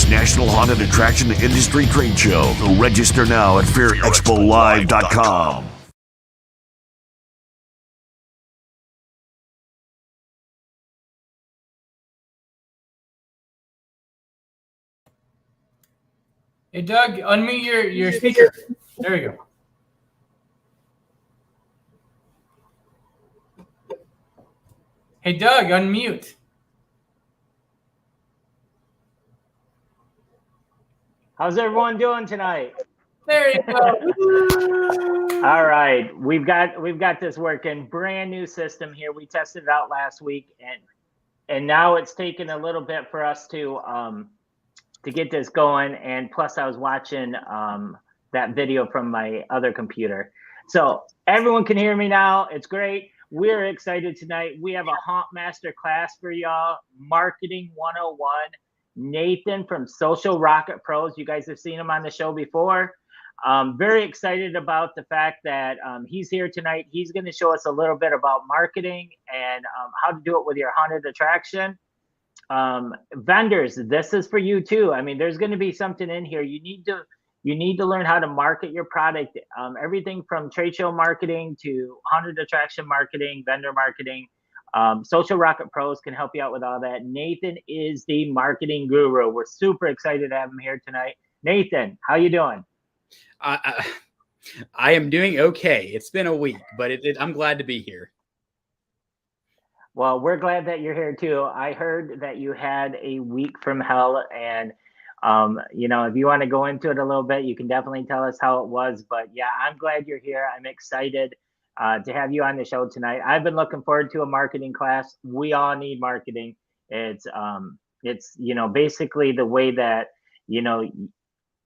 National Haunted Attraction Industry Trade Show. Register now at fearexpolive.com. Hey, Doug, unmute your speaker. There we go. Hey, Doug, unmute. How's everyone doing tonight? There you go. All right, we've got this working. Brand new system here. We tested it out last week, and now it's taken a little bit for us to get this going. And plus, I was watching that video from my other computer, so everyone can hear me now. It's great. We're excited tonight. We have a Haunt Master class for y'all, Marketing 101. Nathan from Social Rocket Pros. You guys have seen him on the show before. Very excited about the fact that he's here tonight. He's going to show us a little bit about marketing and how to do it with your haunted attraction. Vendors, this is for you too. I mean, there's going to be something in here. You need to learn how to market your product. Everything from trade show marketing to haunted attraction marketing, vendor marketing. Social Rocket Pros can help you out with all that. Nathan is the marketing guru. We're super excited to have him here tonight. Nathan, how you doing? I am doing okay. It's been a week, but I'm glad to be here. Well, we're glad that you're here too. I heard that you had a week from hell, and if you want to go into it a little bit, you can definitely tell us how it was. But yeah, I'm glad you're here. I'm excited to have you on the show tonight. I've been looking forward to a marketing class. We all need marketing. It's basically the way that,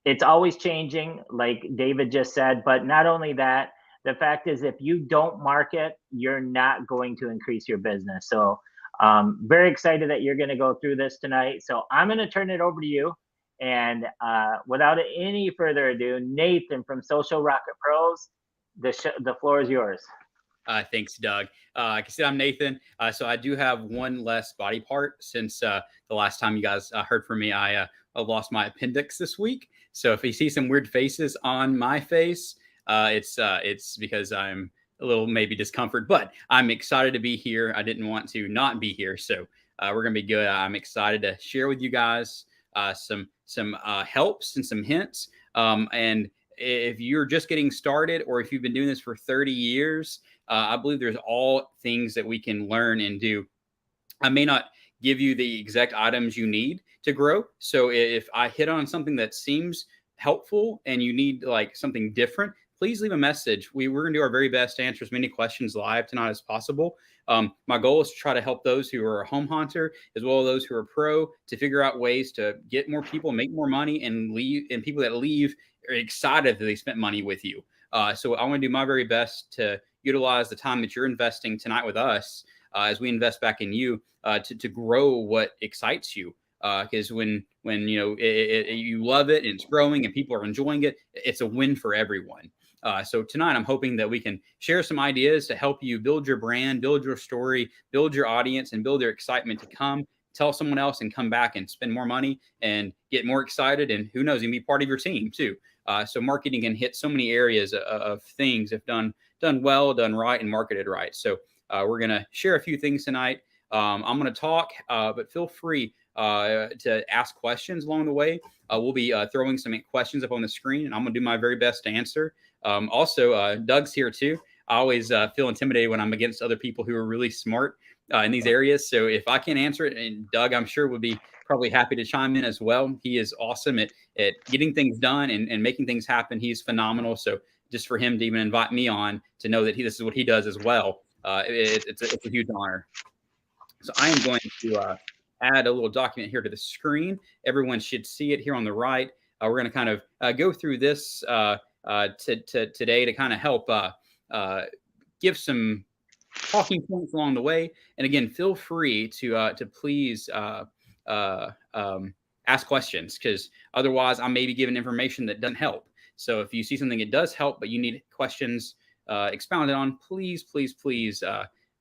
it's always changing, like David just said. But not only that, the fact is, if you don't market, you're not going to increase your business. So very excited that you're going to go through this tonight. So I'm going to turn it over to you. And without any further ado, Nathan from Social Rocket Pros, the floor is yours. Thanks, Doug. Like I said, I'm Nathan. So I do have one less body part since the last time you guys heard from me. I lost my appendix this week. So if you see some weird faces on my face, it's because I'm a little maybe discomfort, but I'm excited to be here. I didn't want to not be here. So we're going to be good. I'm excited to share with you guys some helps and some hints. And if you're just getting started, or if you've been doing this for 30 years, I believe there's all things that we can learn and do. I may not give you the exact items you need to grow. So if I hit on something that seems helpful and you need like something different, please leave a message. We're going to do our very best to answer as many questions live tonight as possible. My goal is to try to help those who are a home haunter, as well as those who are pro, to figure out ways to get more people, make more money, and leave. And people that leave are excited that they spent money with you. So I want to do my very best to utilize the time that you're investing tonight with us as we invest back in you to grow what excites you. Because when you love it and it's growing and people are enjoying it, it's a win for everyone. So tonight I'm hoping that we can share some ideas to help you build your brand, build your story, build your audience, and build their excitement to come, tell someone else, and come back and spend more money and get more excited. And who knows, you can be part of your team too. So marketing can hit so many areas of things if done well, done right, and marketed right. So we're going to share a few things tonight. I'm going to talk, but feel free to ask questions along the way. We'll be throwing some questions up on the screen, and I'm going to do my very best to answer. Also, Doug's here too. I always feel intimidated when I'm against other people who are really smart in these areas. So if I can't answer it, and Doug, I'm sure, would be probably happy to chime in as well. He is awesome at getting things done and making things happen. He's phenomenal. So just for him to even invite me on to know that this is what he does as well, it's a huge honor. So I am going to add a little document here to the screen. Everyone should see it here on the right. We're going to kind of go through this today to kind of help give some talking points along the way. And again, feel free to please ask questions, because otherwise I may be giving information that doesn't help. So if you see something that does help, but you need questions expounded on, please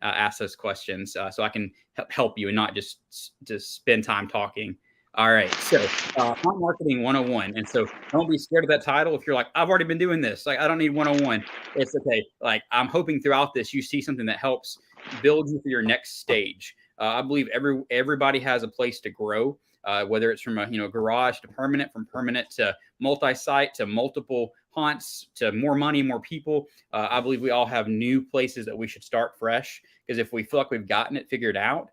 ask those questions so I can help you and not just spend time talking. All right, so Haunt Marketing 101. And so don't be scared of that title. If you're like, I've already been doing this, like I don't need 101, it's okay. Like I'm hoping throughout this you see something that helps build you for your next stage. I believe everybody has a place to grow, whether it's from a garage to permanent, from permanent to multi-site to multiple haunts to more money, more people. I believe we all have new places that we should start fresh, because if we feel like we've gotten it figured out,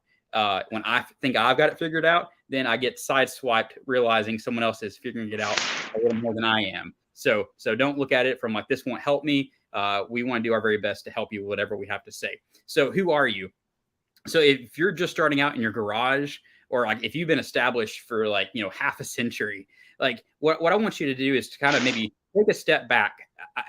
when I think I've got it figured out, then I get sideswiped realizing someone else is figuring it out a little more than I am. So don't look at it from like, this won't help me. We want to do our very best to help you with whatever we have to say. So who are you? So if you're just starting out in your garage, or like if you've been established for like, half a century, like what I want you to do is to kind of maybe take a step back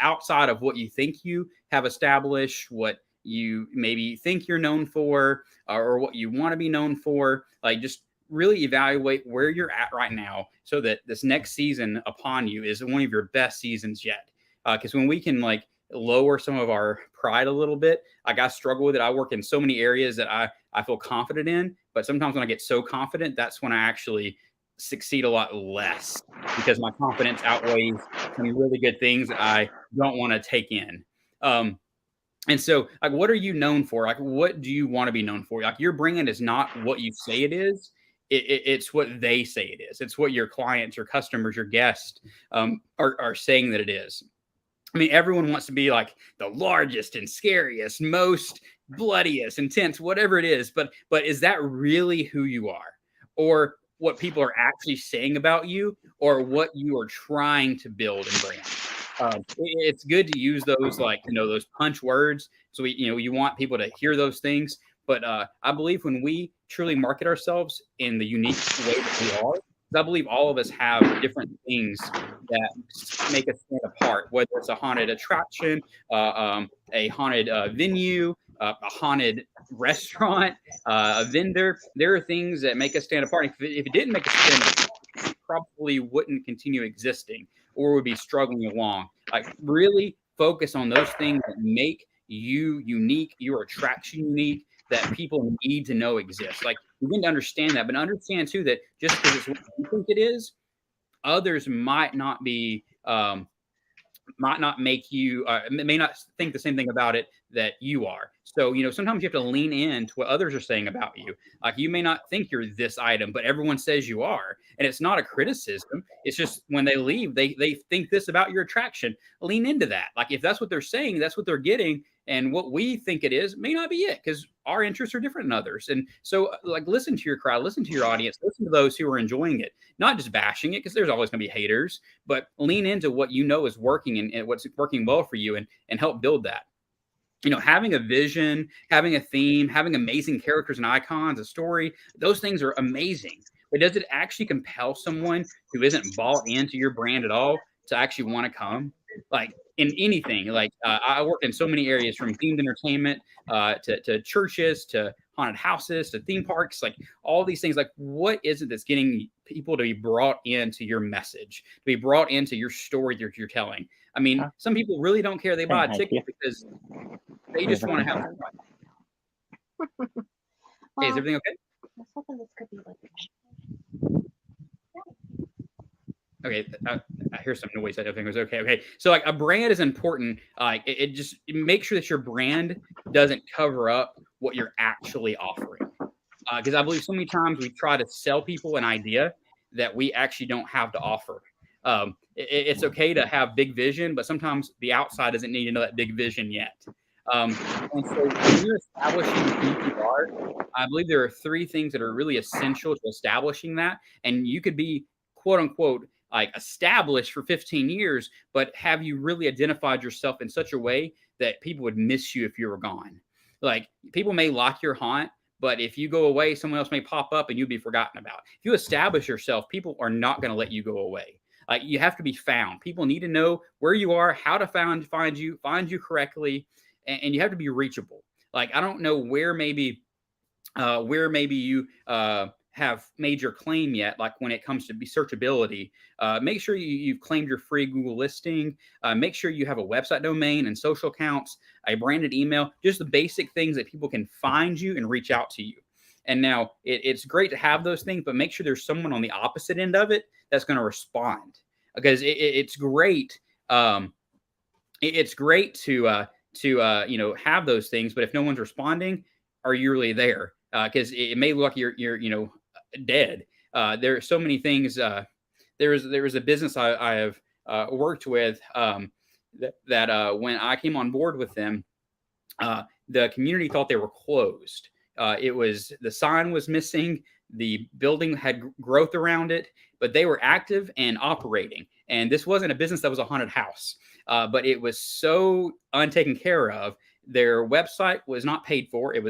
outside of what you think you have established, what you maybe think you're known for, or what you want to be known for. Like just really evaluate where you're at right now, so that this next season upon you is one of your best seasons yet. Because when we can like lower some of our pride a little bit, like I struggle with it. I work in so many areas that I feel confident in, but sometimes when I get so confident, that's when I actually succeed a lot less, because my confidence outweighs some really good things that I don't want to take in. And so, like, what are you known for? Like, what do you want to be known for? Like, your brand is not what you say it is. It's what they say it is. It's what your clients, your customers, your guests are saying that it is. I mean, everyone wants to be like the largest and scariest, most bloodiest, intense, whatever it is. But is that really who you are? Or what people are actually saying about you, or what you are trying to build and brand? It's good to use those, like, those punch words. So you want people to hear those things. But I believe when we truly market ourselves in the unique way that we are, I believe all of us have different things that make us stand apart, whether it's a haunted attraction, a haunted venue, a haunted restaurant, a vendor. There are things that make us stand apart. If it didn't make us stand apart, it probably wouldn't continue existing, or would be struggling along. Like, really focus on those things that make you unique, your attraction unique, that people need to know exists. Like, you need to understand that, but understand too that just because it's what you think it is, others might not make you, may not think the same thing about it that you are. So, sometimes you have to lean into what others are saying about you. Like, you may not think you're this item, but everyone says you are. And it's not a criticism. It's just when they leave, they think this about your attraction. Lean into that. Like, if that's what they're saying, that's what they're getting. And what we think it is may not be it, because our interests are different than others. And so, like, listen to your crowd, listen to your audience, listen to those who are enjoying it, not just bashing it, because there's always going to be haters, but lean into what you know is working and what's working well for you, and help build that. Having a vision, having a theme, having amazing characters and icons, a story, those things are amazing. But does it actually compel someone who isn't bought into your brand at all to actually want to come? Like, in anything, like I work in so many areas, from themed entertainment to churches, to haunted houses, to theme parks, like all these things. Like, what is it that's getting people to be brought into your message, to be brought into your story that you're telling? I mean, some people really don't care. They buy a ticket because they just want to have fun. Hey, is everything okay? I was hoping this could be like. Okay, I hear some noise. I think it was okay. Okay, so like, a brand is important. It makes sure that your brand doesn't cover up what you're actually offering. Because I believe so many times we try to sell people an idea that we actually don't have to offer. It's okay to have big vision, but sometimes the outside doesn't need to know that big vision yet. And so when you're establishing who you are, I believe there are 3 things that are really essential to establishing that. And you could be, quote unquote, like established for 15 years, but have you really identified yourself in such a way that people would miss you if you were gone? Like, people may like your haunt, but if you go away, someone else may pop up and you'll be forgotten about. If you establish yourself, people are not going to let you go away. Like, you have to be found. People need to know where you are, how to find you correctly, and you have to be reachable. Like, I don't know where maybe you have made your claim yet, like when it comes to searchability. Make sure you've claimed your free Google listing. Make sure you have a website domain and social accounts, a branded email, just the basic things that people can find you and reach out to you. And now it's great to have those things, but make sure there's someone on the opposite end of it that's going to respond, because it's great. It's great to have those things, but if no one's responding, are you really there? Because it may look like you're dead. There are so many things. There was a business I have worked with that when I came on board with them, the community thought they were closed. The sign was missing. The building had growth around it, but they were active and operating. And this wasn't a business that was a haunted house, but it was so untaken care of. Their website was not paid for. It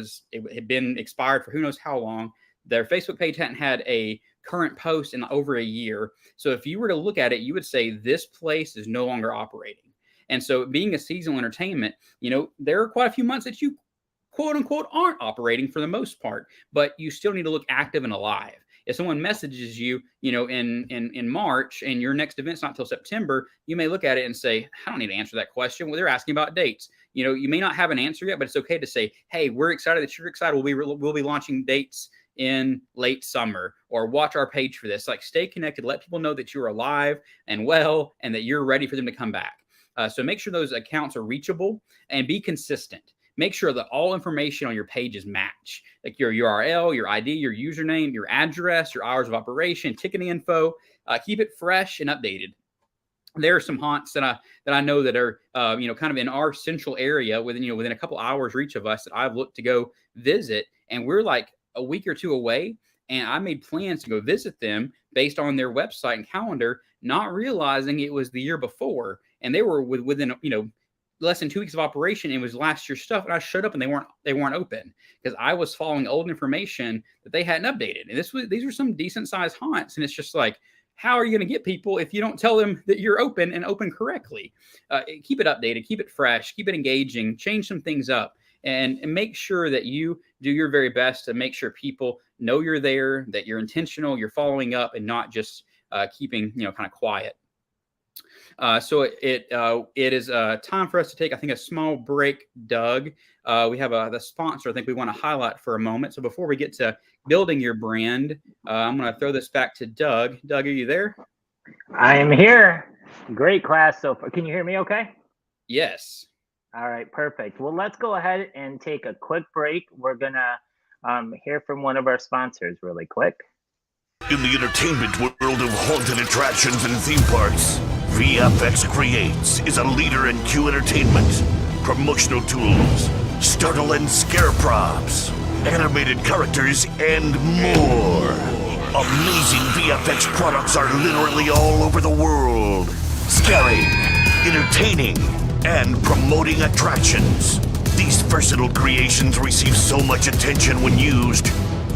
had been expired for who knows how long. Their Facebook page hadn't had a current post in over a year. So if you were to look at it, you would say this place is no longer operating. And so, being a seasonal entertainment, there are quite a few months that you, quote unquote, aren't operating for the most part, but you still need to look active and alive. If someone messages you, in March and your next event's not till September, you may look at it and say, I don't need to answer that question. Well, they're asking about dates. You may not have an answer yet, but it's okay to say, hey, we're excited that you're excited. We'll be launching dates in late summer, or watch our page for this. Like, stay connected, let people know that you're alive and well, and that you're ready for them to come back. So make sure those accounts are reachable and be consistent. Make sure that all information on your pages match, like your URL, your ID, your username, your address, your hours of operation, ticketing info. Keep it fresh and updated. There are some haunts that I know that are kind of in our central area within a couple hours reach of us that I've looked to go visit, and we're like a week or 2 away. And I made plans to go visit them based on their website and calendar, not realizing it was the year before, and they were within less than 2 weeks of operation. It was last year's stuff, and I showed up and they weren't open because I was following old information that they hadn't updated. And these were some decent sized haunts, and it's just like, how are you going to get people if you don't tell them that you're open and open correctly? Keep it updated, keep it fresh, keep it engaging, change some things up, and make sure that you do your very best to make sure people know you're there, that you're intentional, you're following up, and not just keeping kind of quiet. So it is time for us to take, I think, a small break, Doug. We have the sponsor I think we want to highlight for a moment. So before we get to building your brand, I'm going to throw this back to Doug. Doug, are you there? I am here. Great class so far. Can you hear me okay? Yes. All right, perfect. Well, let's go ahead and take a quick break. We're going to hear from one of our sponsors really quick. In the entertainment world of haunted attractions and theme parks, VFX Creates is a leader in Q entertainment, promotional tools, startle and scare props, animated characters, and more. Amazing VFX products are literally all over the world, scaring, entertaining, and promoting attractions. These versatile creations receive so much attention when used.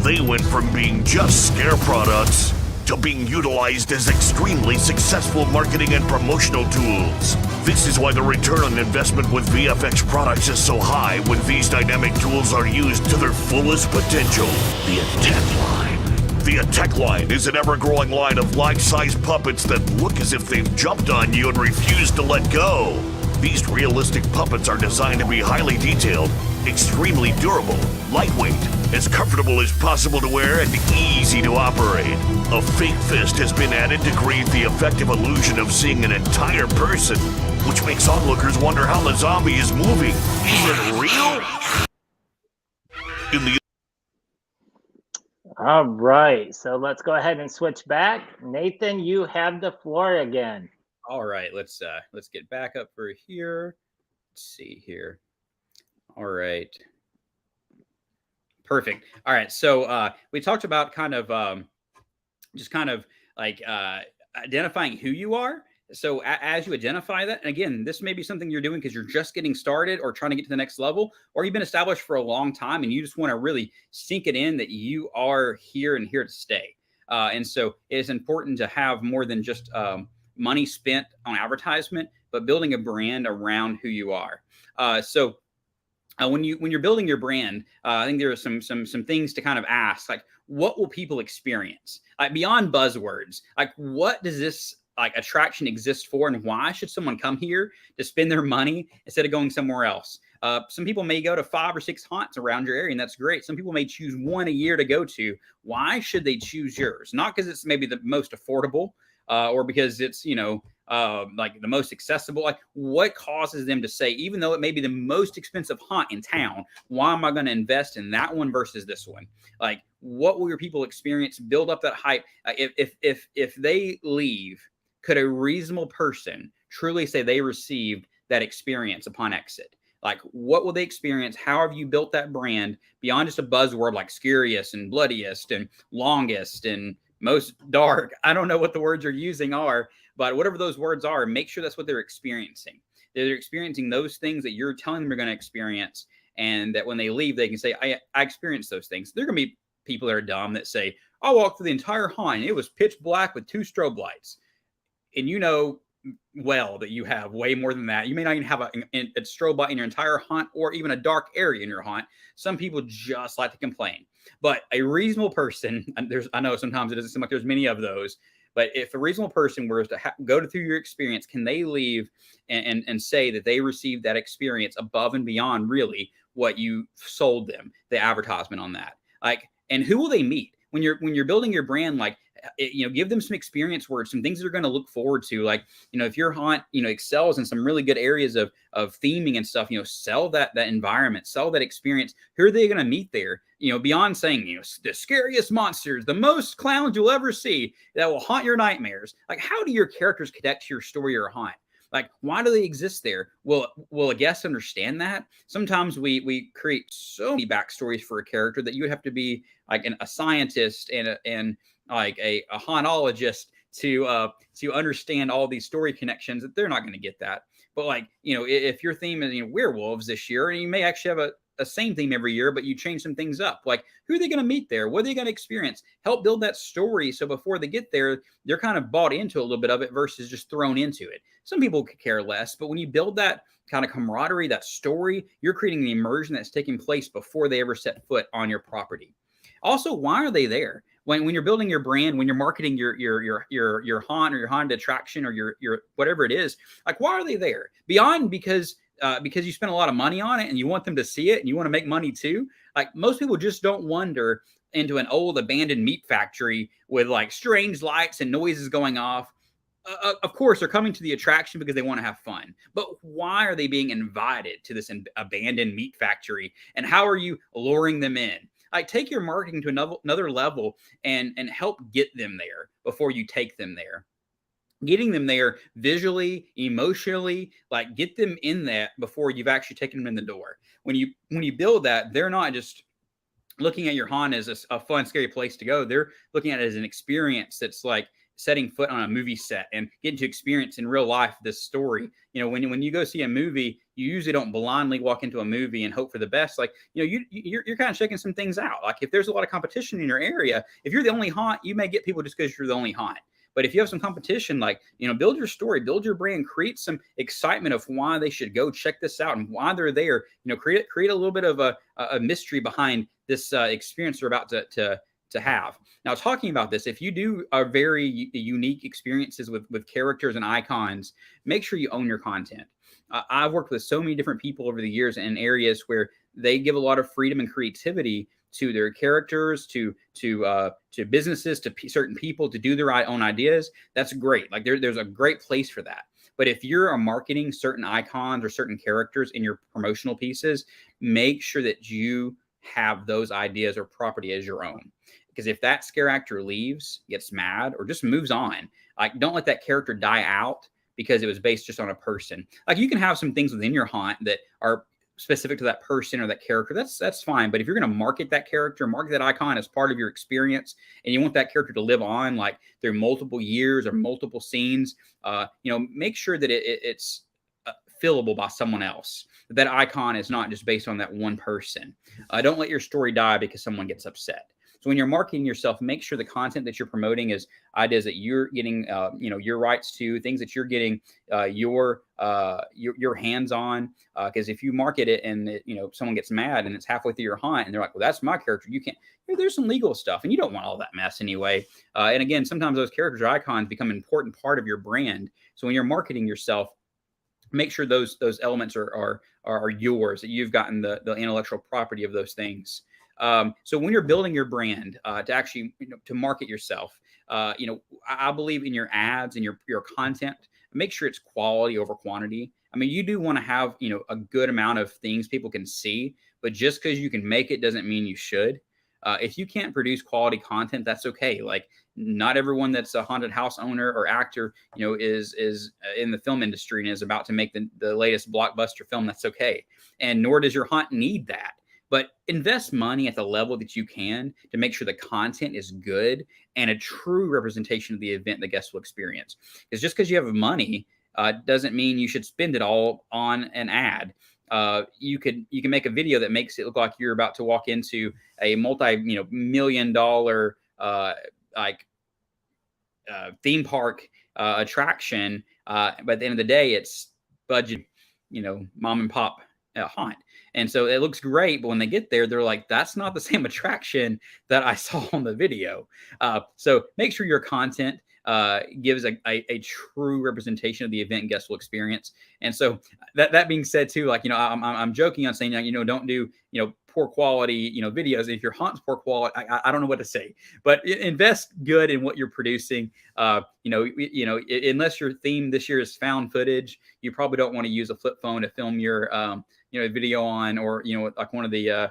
They went from being just scare products to being utilized as extremely successful marketing and promotional tools. This is why the return on investment with VFX products is so high when these dynamic tools are used to their fullest potential. The Attack Line. The Attack Line is an ever-growing line of life-size puppets that look as if they've jumped on you and refuse to let go. These realistic puppets are designed to be highly detailed, extremely durable, lightweight, as comfortable as possible to wear, and easy to operate. A fake fist has been added to create the effective illusion of seeing an entire person, which makes onlookers wonder how the zombie is moving. Is it real? All right, so let's go ahead and switch back. Nathan, you have the floor again. All right, let's get back up for here. Let's see here. All right. Perfect. All right. So we talked about kind of just kind of like identifying who you are. So as you identify that, and again, this may be something you're doing because you're just getting started or trying to get to the next level, or you've been established for a long time and you just want to really sink it in that you are here and here to stay. And so it is important to have more than just money spent on advertisement, but building a brand around who you are. When you're building your brand, I think there are some things to kind of ask, like what will people experience? Like beyond buzzwords, like what does this like attraction exist for, and why should someone come here to spend their money instead of going somewhere else? Some people may go to 5 or 6 haunts around your area, and that's great. Some people may choose one a year to go to. Why should they choose yours? Not because it's maybe the most affordable, or because it's like the most accessible. Like what causes them to say, even though it may be the most expensive haunt in town, why am I going to invest in that one versus this one? Like what will your people experience? Build up that hype. If they leave, could a reasonable person truly say they received that experience upon exit? Like what will they experience? How have you built that brand beyond just a buzzword like scariest and bloodiest and longest and most dark? I don't know what the words you're using are, but whatever those words are, make sure that's what they're experiencing. They're experiencing those things that you're telling them they're going to experience, and that when they leave, they can say, I experienced those things. There are going to be people that are dumb that say, I walked through the entire haunt. It was pitch black with 2 strobe lights. And you know well that you have way more than that. You may not even have a strobe light in your entire haunt, or even a dark area in your haunt. Some people just like to complain. But a reasonable person, and I know sometimes it doesn't seem like there's many of those, but if a reasonable person were to go through your experience, can they leave and say that they received that experience above and beyond really what you sold them, the advertisement on that? Like, and who will they meet when you're building your brand? Like, give them some experience words, some things they're going to look forward to. Like, if your haunt, excels in some really good areas of theming and stuff, sell that environment, sell that experience. Who are they going to meet there? Beyond saying, the scariest monsters, the most clowns you'll ever see that will haunt your nightmares. Like, how do your characters connect to your story or haunt? Like, why do they exist there? Will a guest understand that? Sometimes we create so many backstories for a character that you would have to be like a scientist and like a hauntologist to understand all these story connections, that they're not going to get that. But like, if your theme is werewolves this year, and you may actually have a same theme every year, but you change some things up. Like, who are they going to meet there? What are they going to experience? Help build that story, so before they get there, they're kind of bought into a little bit of it versus just thrown into it. Some people could care less, but when you build that kind of camaraderie, that story, you're creating the immersion that's taking place before they ever set foot on your property. Also, why are they there? When you're building your brand, when you're marketing your haunt or your haunted attraction or your whatever it is, like, why are they there? Beyond because you spend a lot of money on it and you want them to see it and you want to make money too. Like, most people just don't wander into an old abandoned meat factory with like strange lights and noises going off. Of course, they're coming to the attraction because they want to have fun. But why are they being invited to this abandoned meat factory? And how are you luring them in? Like, take your marketing to another level and help get them there before you take them there. Getting them there visually, emotionally, like, get them in that before you've actually taken them in the door. When you build that, they're not just looking at your haunt as a fun, scary place to go. They're looking at it as an experience that's like setting foot on a movie set and getting to experience in real life this story. When you go see a movie, you usually don't blindly walk into a movie and hope for the best. Like, you're kind of checking some things out. Like, if there's a lot of competition in your area, if you're the only haunt, you may get people just because you're the only haunt. But if you have some competition, like, build your story, build your brand, create some excitement of why they should go check this out and why they're there. Create a little bit of a mystery behind this experience they're about to have. Now, talking about this, if you do very unique experiences with characters and icons, make sure you own your content. I've worked with so many different people over the years in areas where they give a lot of freedom and creativity to their characters, to businesses, to certain people to do their own ideas. That's great. Like, there's a great place for that. But if you're marketing certain icons or certain characters in your promotional pieces, make sure that you have those ideas or property as your own. Because if that scare actor leaves, gets mad, or just moves on, like don't let that character die out because it was based just on a person. Like you can have some things within your haunt that are specific to that person or that character. That's fine. But if you're going to market that character, market that icon as part of your experience, and you want that character to live on like through multiple years or multiple scenes, make sure that it's fillable by someone else. That icon is not just based on that one person. Don't let your story die because someone gets upset. So when you're marketing yourself, make sure the content that you're promoting is ideas that you're getting, your rights to, things that you're getting your hands on. Because if you market it and someone gets mad and it's halfway through your haunt and they're like, well, that's my character, you can't. There's some legal stuff, and you don't want all that mess anyway. And again, sometimes those characters or icons become an important part of your brand. So when you're marketing yourself, make sure those elements are yours, that you've gotten the intellectual property of those things. So when you're building your brand to actually to market yourself, I believe in your ads and your content, make sure it's quality over quantity. I mean, you do want to have a good amount of things people can see, but just because you can make it doesn't mean you should. If you can't produce quality content, that's okay. Like not everyone that's a haunted house owner or actor, is in the film industry and is about to make the latest blockbuster film. That's okay. And nor does your haunt need that. But invest money at the level that you can to make sure the content is good and a true representation of the event the guests will experience. Because just because you have money doesn't mean you should spend it all on an ad. You can make a video that makes it look like you're about to walk into a multi-million-dollar theme park attraction, but at the end of the day, it's budget, mom and pop haunt. And so it looks great, but when they get there, they're like, that's not the same attraction that I saw on the video. So make sure your content gives a true representation of the event guests will experience. And so that being said too, like, I'm joking on saying, don't do, poor quality, videos. If your haunt's poor quality, I don't know what to say, but invest good in what you're producing. Unless your theme this year is found footage, you probably don't want to use a flip phone to film your, video on, or, like one of the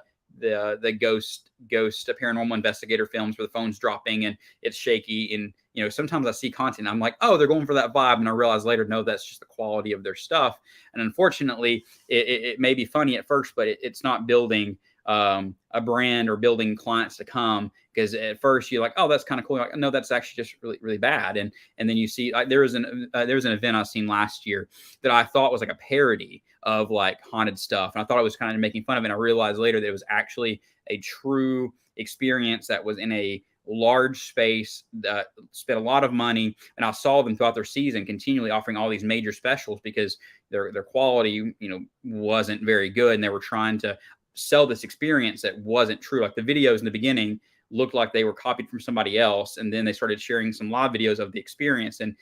ghost paranormal investigator films where the phone's dropping and it's shaky. And, sometimes I see content, I'm like, oh, they're going for that vibe. And I realize later, no, that's just the quality of their stuff. And unfortunately, it may be funny at first, but it's not building a brand or building clients to come. Because at first you're like, oh, that's kind of cool. Like, no, that's actually just really, really bad. And then you see, like, there was an event I've seen last year that I thought was like a parody of like haunted stuff. And I thought I was kind of making fun of it. And I realized later that it was actually a true experience that was in a large space that spent a lot of money. And I saw them throughout their season continually offering all these major specials because their quality, wasn't very good. And they were trying to sell this experience that wasn't true. Like the videos in the beginning looked like they were copied from somebody else. And then they started sharing some live videos of the experience. And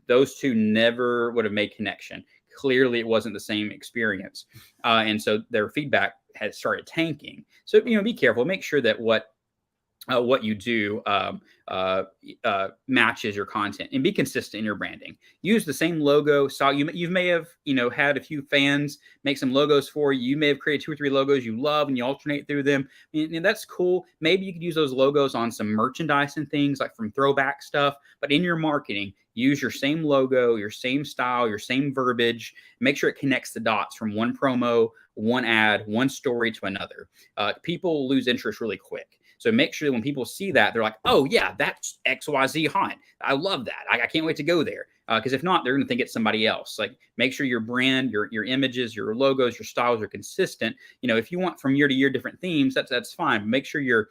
those two never would have made connection. Clearly it wasn't the same experience. And so their feedback had started tanking. So, be careful, make sure that what you do matches your content, and be consistent in your branding. Use the same logo style. You may have had a few fans make some logos for you. You may have created 2 or 3 logos you love and you alternate through them, and that's cool. Maybe you could use those logos on some merchandise and things like from throwback stuff. But in your marketing, use your same logo, your same style, your same verbiage. Make sure it connects the dots from one promo, one ad, one story to another. People lose interest really quick. So make sure that when people see that, they're like, oh, yeah, that's XYZ haunt. I love that. I can't wait to go there. Because if not, they're going to think it's somebody else. Like, make sure your brand, your images, your logos, your styles are consistent. If you want from year to year different themes, that's fine. But make sure your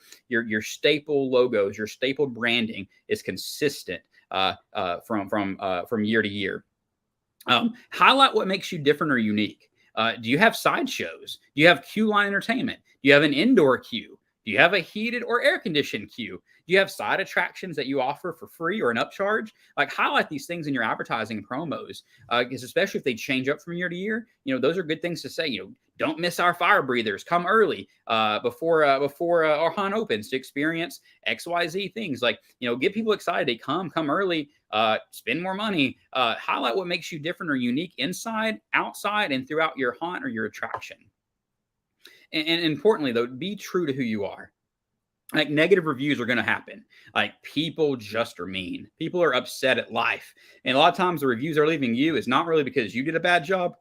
staple logos, your staple branding is consistent from year to year. Highlight what makes you different or unique. Do you have sideshows? Do you have queue line entertainment? Do you have an indoor queue? Do you have a heated or air-conditioned queue? Do you have side attractions that you offer for free or an upcharge? Like, highlight these things in your advertising and promos, because especially if they change up from year to year, those are good things to say. Don't miss our fire breathers. Come early before our haunt opens to experience XYZ things. Like, get people excited. Come early. Spend more money. Highlight what makes you different or unique inside, outside, and throughout your haunt or your attraction. And importantly, though, be true to who you are. like negative reviews are going to happen. Like people just are mean. People are upset at life. And a lot of times the reviews they're leaving you is not really because you did a bad job.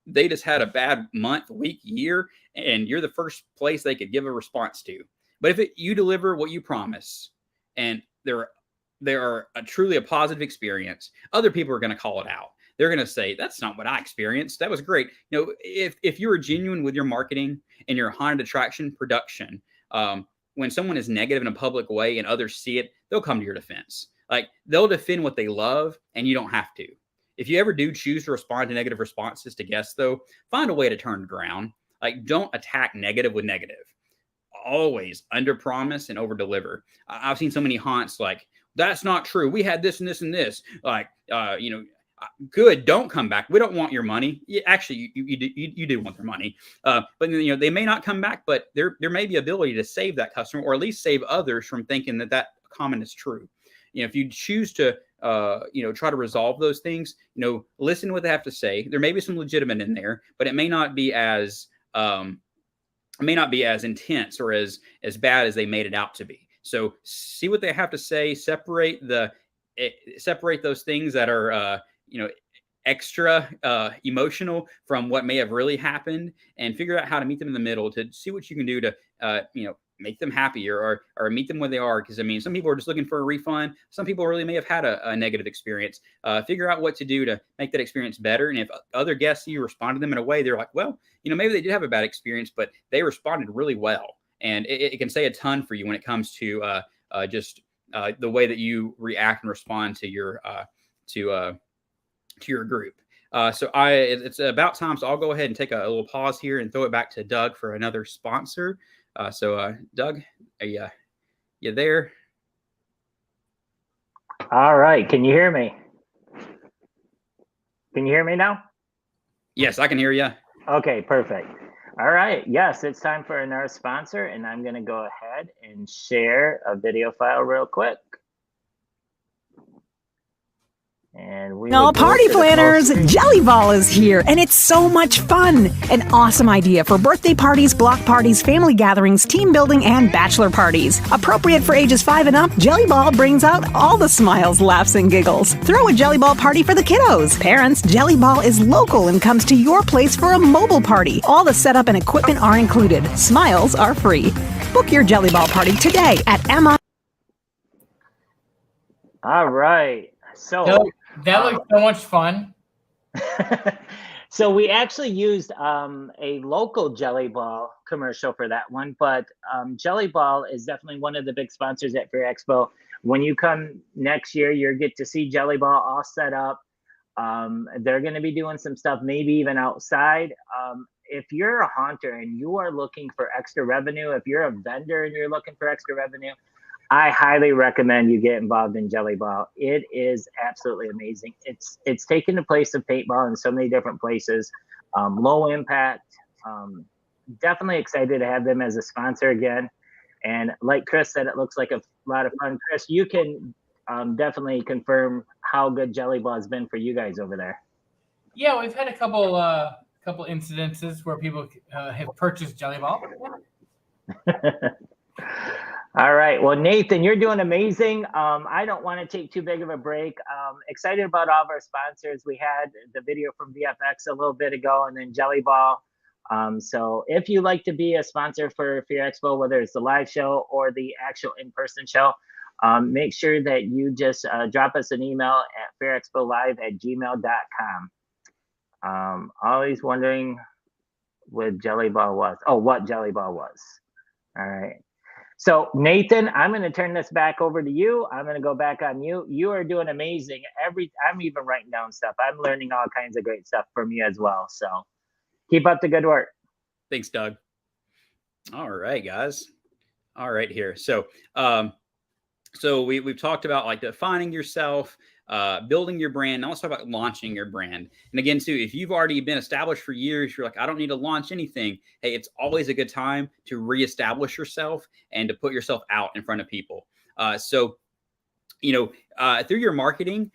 They just had a bad month, week, year, and you're the first place they could give a response to. But if you deliver what you promise and they're truly a positive experience, other people are going to call it out. They're going to say, that's not what I experienced. That was great. If you are genuine with your marketing and your haunted attraction production, when someone is negative in a public way and others see it, they'll come to your defense. Like they'll defend what they love and you don't have to. If you ever do choose to respond to negative responses to guests, though, find a way to turn it around. Like don't attack negative with negative. Always under promise and over deliver. I've seen so many haunts like, that's not true. We had this and this and this. Like, good. Don't come back. We don't want your money. Actually, you do want their money. But they may not come back, but there may be ability to save that customer or at least save others from thinking that comment is true. If you choose to, try to resolve those things, listen to what they have to say. There may be some legitimate in there, but it may not be as intense or as bad as they made it out to be. So see what they have to say, separate those things that are, extra emotional from what may have really happened, and figure out how to meet them in the middle to see what you can do to, make them happier or meet them where they are. Because some people are just looking for a refund. Some people really may have had a negative experience. Figure out what to do to make that experience better. And if other guests you respond to them in a way, they're like, well, maybe they did have a bad experience, but they responded really well. And it can say a ton for you when it comes to the way that you react and respond to your group. It's about time. So I'll go ahead and take a little pause here and throw it back to Doug for another sponsor. Doug, are you there? All right. Can you hear me? Can you hear me now? Yes, I can hear you. Okay, perfect. All right. Yes, it's time for another sponsor, and I'm going to go ahead and share a video file real quick. And all party planners, Jelly Ball is here, and it's so much fun. An awesome idea for birthday parties, block parties, family gatherings, team building, and bachelor parties. Appropriate for ages 5 and up, Jelly Ball brings out all the smiles, laughs, and giggles. Throw a Jelly Ball party for the kiddos. Parents, Jelly Ball is local and comes to your place for a mobile party. All the setup and equipment are included. Smiles are free. Book your Jelly Ball party today at Emma. All right. So that looks so much fun. So we actually used a local Jelly Ball commercial for that one, but Jelly Ball is definitely one of the big sponsors at Fear Expo. When you come next year, you'll get to see Jelly Ball all set up. They're going to be doing some stuff, maybe even outside. If you're a haunter and you are looking for extra revenue, if you're a vendor and you're looking for extra revenue, I highly recommend you get involved in Jelly Ball. It is absolutely amazing. It's taken the place of paintball in so many different places. Low impact. Definitely excited to have them as a sponsor again. And like Chris said, it looks like a lot of fun. Chris, you can definitely confirm how good Jelly Ball has been for you guys over there. Yeah, we've had a couple incidences where people have purchased Jelly Ball. All right. Well, Nathan, you're doing amazing. I don't want to take too big of a break. Excited about all of our sponsors. We had the video from VFX a little bit ago, and then Jelly Ball. So if you like to be a sponsor for Fear Expo, whether it's the live show or the actual in-person show, make sure that you just drop us an email at fearexpolive@gmail.com. Always wondering what Jelly Ball was. Oh, what Jelly Ball was. All right. So Nathan, I'm going to turn this back over to you. I'm going to go back on you. You are doing amazing. I'm even writing down stuff. I'm learning all kinds of great stuff from you as well. So keep up the good work. Thanks, Doug. All right, guys. All right, here. So, we've talked about like defining yourself, building your brand. Now let's talk about launching your brand. And again, too, if you've already been established for years, you're like, I don't need to launch anything. Hey, it's always a good time to reestablish yourself and to put yourself out in front of people. Through your marketing,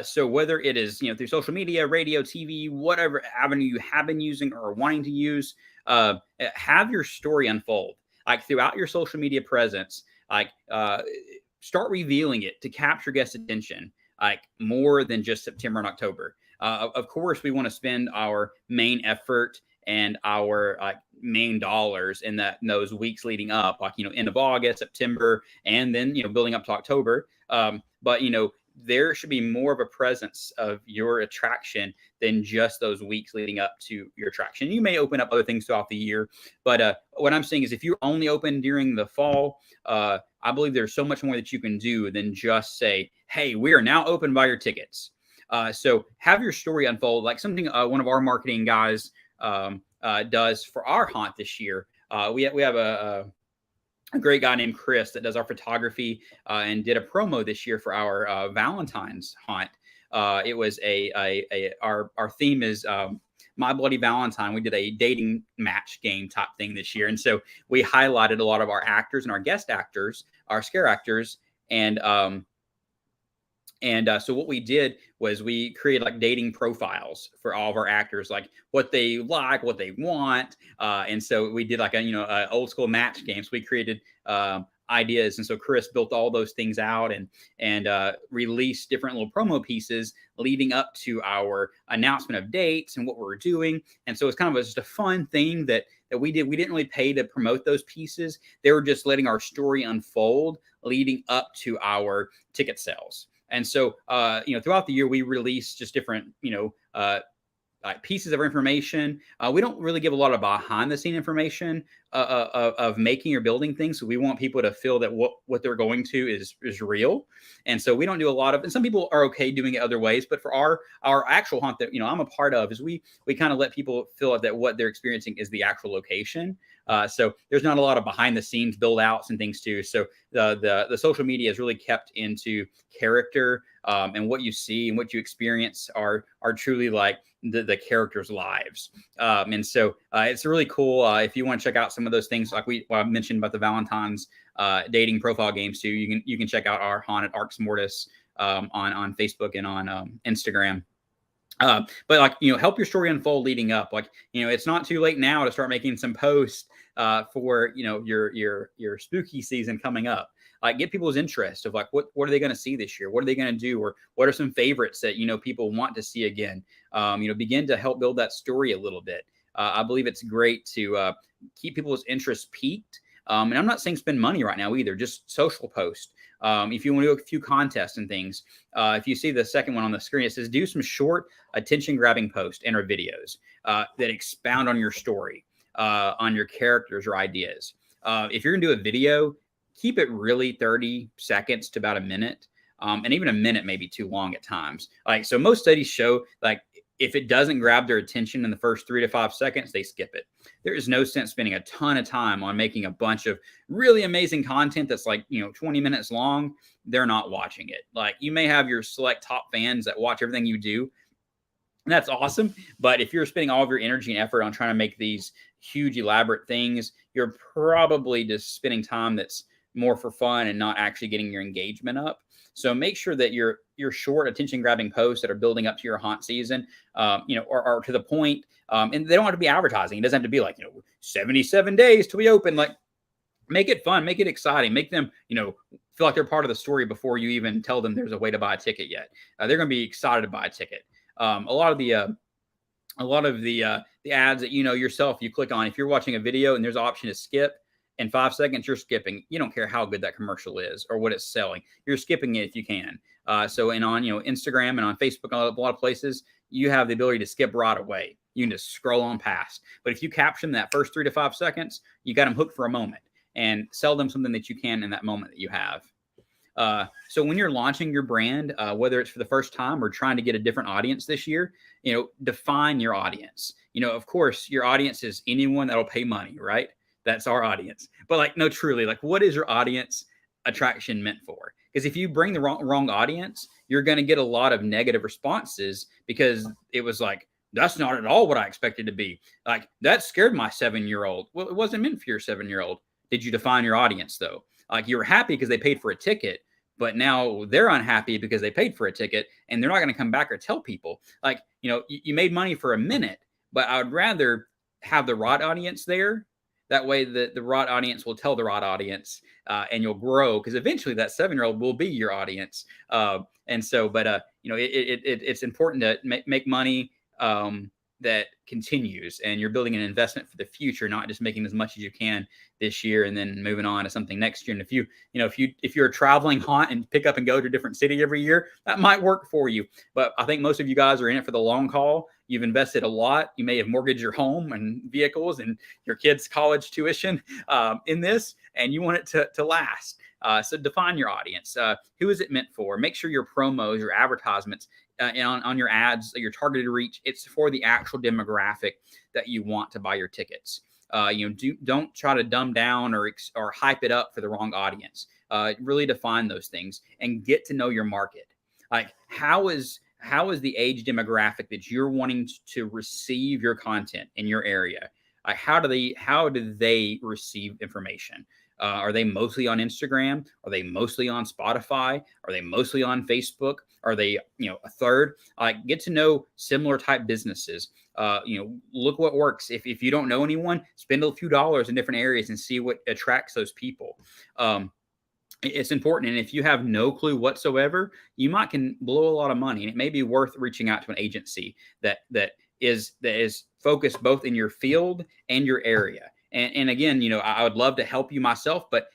so whether it is, through social media, radio, TV, whatever avenue you have been using or wanting to use, have your story unfold. Like throughout your social media presence, like start revealing it to capture guest attention, like more than just September and October. Of course, we want to spend our main effort and our main dollars in those weeks leading up, like, end of August, September, and then, building up to October. But, there should be more of a presence of your attraction than just those weeks leading up to your attraction. You may open up other things throughout the year, but what I'm saying is if you're only open during the fall, I believe there's so much more that you can do than just say, hey, we are now open, buy your tickets. So have your story unfold, like something one of our marketing guys does for our haunt this year. We have a great guy named Chris that does our photography and did a promo this year for our Valentine's haunt. It was our theme is My Bloody Valentine. We did a dating match game type thing this year. And so we highlighted a lot of our actors and our guest actors, our scare actors. And so what we did was we created like dating profiles for all of our actors, like what they like, what they want. And so we did like a old school match game. So we created ideas. And so Chris built all those things out and released different little promo pieces leading up to our announcement of dates and what we were doing. And so it's kind of just a fun thing that we did. We didn't really pay to promote those pieces. They were just letting our story unfold leading up to our ticket sales. And so, throughout the year, we release just different, pieces of information. We don't really give a lot of behind the scene information of making or building things. So we want people to feel that what they're going to is real. And so we don't do a lot of, and some people are okay doing it other ways, but for our actual haunt that, I'm a part of, is we kind of let people feel that what they're experiencing is the actual location. So there's not a lot of behind the scenes build outs and things too. So the social media is really kept into character, and what you see and what you experience are truly like the characters' lives. And so it's really cool. If you want to check out some of those things, like I mentioned about the Valentine's dating profile games too, you can check out our haunted Arcs Mortis on Facebook and on Instagram. But help your story unfold leading up. It's not too late now to start making some posts for your spooky season coming up. Get people's interest of what are they going to see this year? What are they going to do? Or what are some favorites that people want to see again? Begin to help build that story a little bit. I believe it's great to keep people's interest peaked. And I'm not saying spend money right now either, just social post. If you want to do a few contests and things, if you see the second one on the screen, it says do some short attention-grabbing posts and or videos that expound on your story, on your characters or ideas. If you're going to do a video, keep it really 30 seconds to about a minute. And even a minute may be too long at times. So most studies show if it doesn't grab their attention in the first 3 to 5 seconds, they skip it. There is no sense spending a ton of time on making a bunch of really amazing content that's 20 minutes long. They're not watching it. You may have your select top fans that watch everything you do. And that's awesome. But if you're spending all of your energy and effort on trying to make these huge, elaborate things, you're probably just spending time that's more for fun and not actually getting your engagement up. So make sure that your short attention-grabbing posts that are building up to your haunt season, are to the point, and they don't have to be advertising. It doesn't have to be 77 days till we open. Make it fun, make it exciting, make them, feel like they're part of the story before you even tell them there's a way to buy a ticket yet. They're going to be excited to buy a ticket. A lot of the ads that yourself, you click on, if you're watching a video and there's an option to skip, in 5 seconds, you're skipping. You don't care how good that commercial is or what it's selling. You're skipping it if you can. On Instagram and on Facebook, a lot of places, you have the ability to skip right away. You can just scroll on past. But if you capture them that first 3 to 5 seconds, you got them hooked for a moment and sell them something that you can in that moment that you have. So when you're launching your brand, whether it's for the first time or trying to get a different audience this year, define your audience. Of course, your audience is anyone that'll pay money, right? That's our audience. But no, truly, what is your audience attraction meant for? Because if you bring the wrong audience, you're going to get a lot of negative responses because it was that's not at all what I expected to be. That scared my 7-year-old. Well, it wasn't meant for your 7-year-old. Did you define your audience though? You were happy because they paid for a ticket, but now they're unhappy because they paid for a ticket and they're not going to come back or tell people. You made money for a minute, but I would rather have the right audience there That way the right audience will tell the right audience, and you'll grow, because eventually that 7-year-old will be your audience. And so, but it's important to make money that continues, and you're building an investment for the future, not just making as much as you can this year and then moving on to something next year. And if you're a traveling haunt and pick up and go to a different city every year, that might work for you. But I think most of you guys are in it for the long haul. You've invested a lot. You may have mortgaged your home and vehicles and your kids' college tuition in this, and you want it to last. So define your audience. Who is it meant for? Make sure your promos, your advertisements, and on your ads, your targeted reach, it's for the actual demographic that you want to buy your tickets. Don't try to dumb down or hype it up for the wrong audience. Really define those things and get to know your market. Like, how is the age demographic that you're wanting to receive your content in your area? How do they receive information? Are they mostly on Instagram? Are they mostly on Spotify? Are they mostly on Facebook? Are they, a third? Get to know similar type businesses. Look what works. If you don't know anyone, spend a few dollars in different areas and see what attracts those people. It's important. And if you have no clue whatsoever, you can blow a lot of money. And it may be worth reaching out to an agency that is focused both in your field and your area. And again, I would love to help you myself, but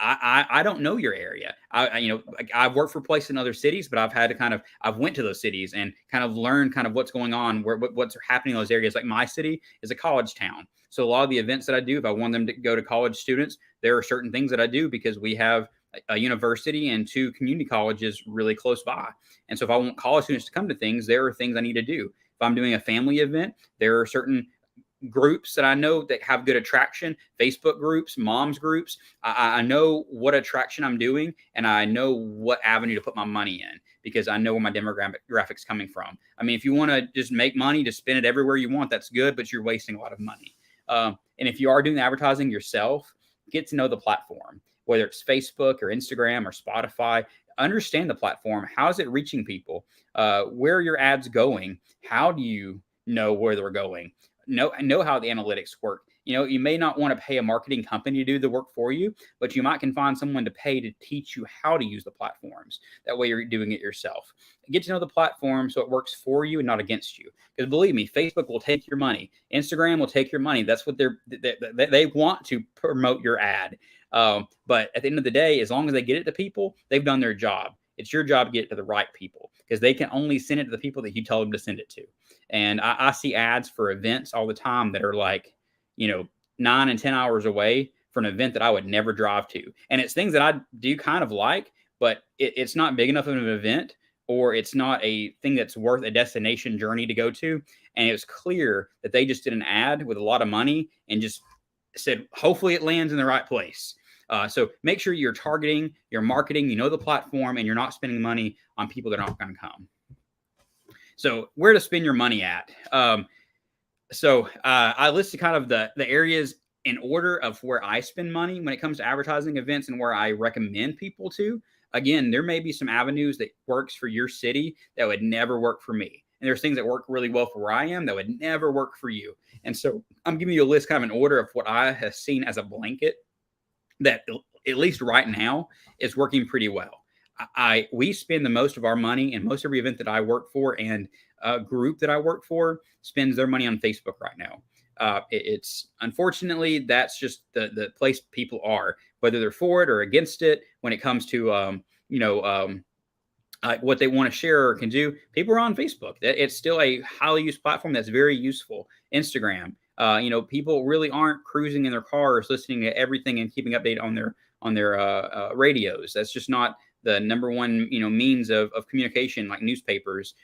I don't know your area. I've worked for places in other cities, but I've had to I've went to those cities and kind of learned what's going on, what's happening in those areas. Like, my city is a college town. So a lot of the events that I do, if I want them to go to college students, there are certain things that I do because we have a university and 2 community colleges really close by. And so if I want college students to come to things, there are things I need to do. If I'm doing a family event, there are certain groups that I know that have good attraction, Facebook groups, moms groups. I know what attraction I'm doing, and I know what avenue to put my money in because I know where my demographics coming from. I mean, if you want to just make money to spend it everywhere you want, that's good, but you're wasting a lot of money. And if you are doing the advertising yourself, get to know the platform, whether it's Facebook or Instagram or Spotify. Understand the platform. How is it reaching people? Where are your ads going? How do you know where they're going? Know how the analytics work. You may not want to pay a marketing company to do the work for you, but you can find someone to pay to teach you how to use the platforms. That way you're doing it yourself. Get to know the platform so it works for you and not against you. Because believe me, Facebook will take your money. Instagram will take your money. That's what they want to promote your ad. But at the end of the day, as long as they get it to people, they've done their job. It's your job to get it to the right people because they can only send it to the people that you tell them to send it to. And I see ads for events all the time that are 9 and 10 hours away for an event that I would never drive to. And it's things that I do kind of like, but it's not big enough of an event, or it's not a thing that's worth a destination journey to go to. And it was clear that they just did an ad with a lot of money and just said, hopefully it lands in the right place. So make sure you're targeting, you're marketing, the platform, and you're not spending money on people that aren't going to come. So where to spend your money at? So I listed kind of the areas in order of where I spend money when it comes to advertising events and where I recommend people to. Again, there may be some avenues that works for your city that would never work for me. And there's things that work really well for where I am that would never work for you. And so I'm giving you a list kind of in order of what I have seen as a blanket that at least right now is working pretty well. We spend the most of our money, and most every event that I work for and a group that I work for spends their money on Facebook right now. It's unfortunately, that's just the place people are, whether they're for it or against it. When it comes to what they want to share or can do, people are on Facebook. It's still a highly used platform that's very useful. Instagram, people really aren't cruising in their cars listening to everything and keeping update on their radios. That's just not the number one, means of communication, like newspapers.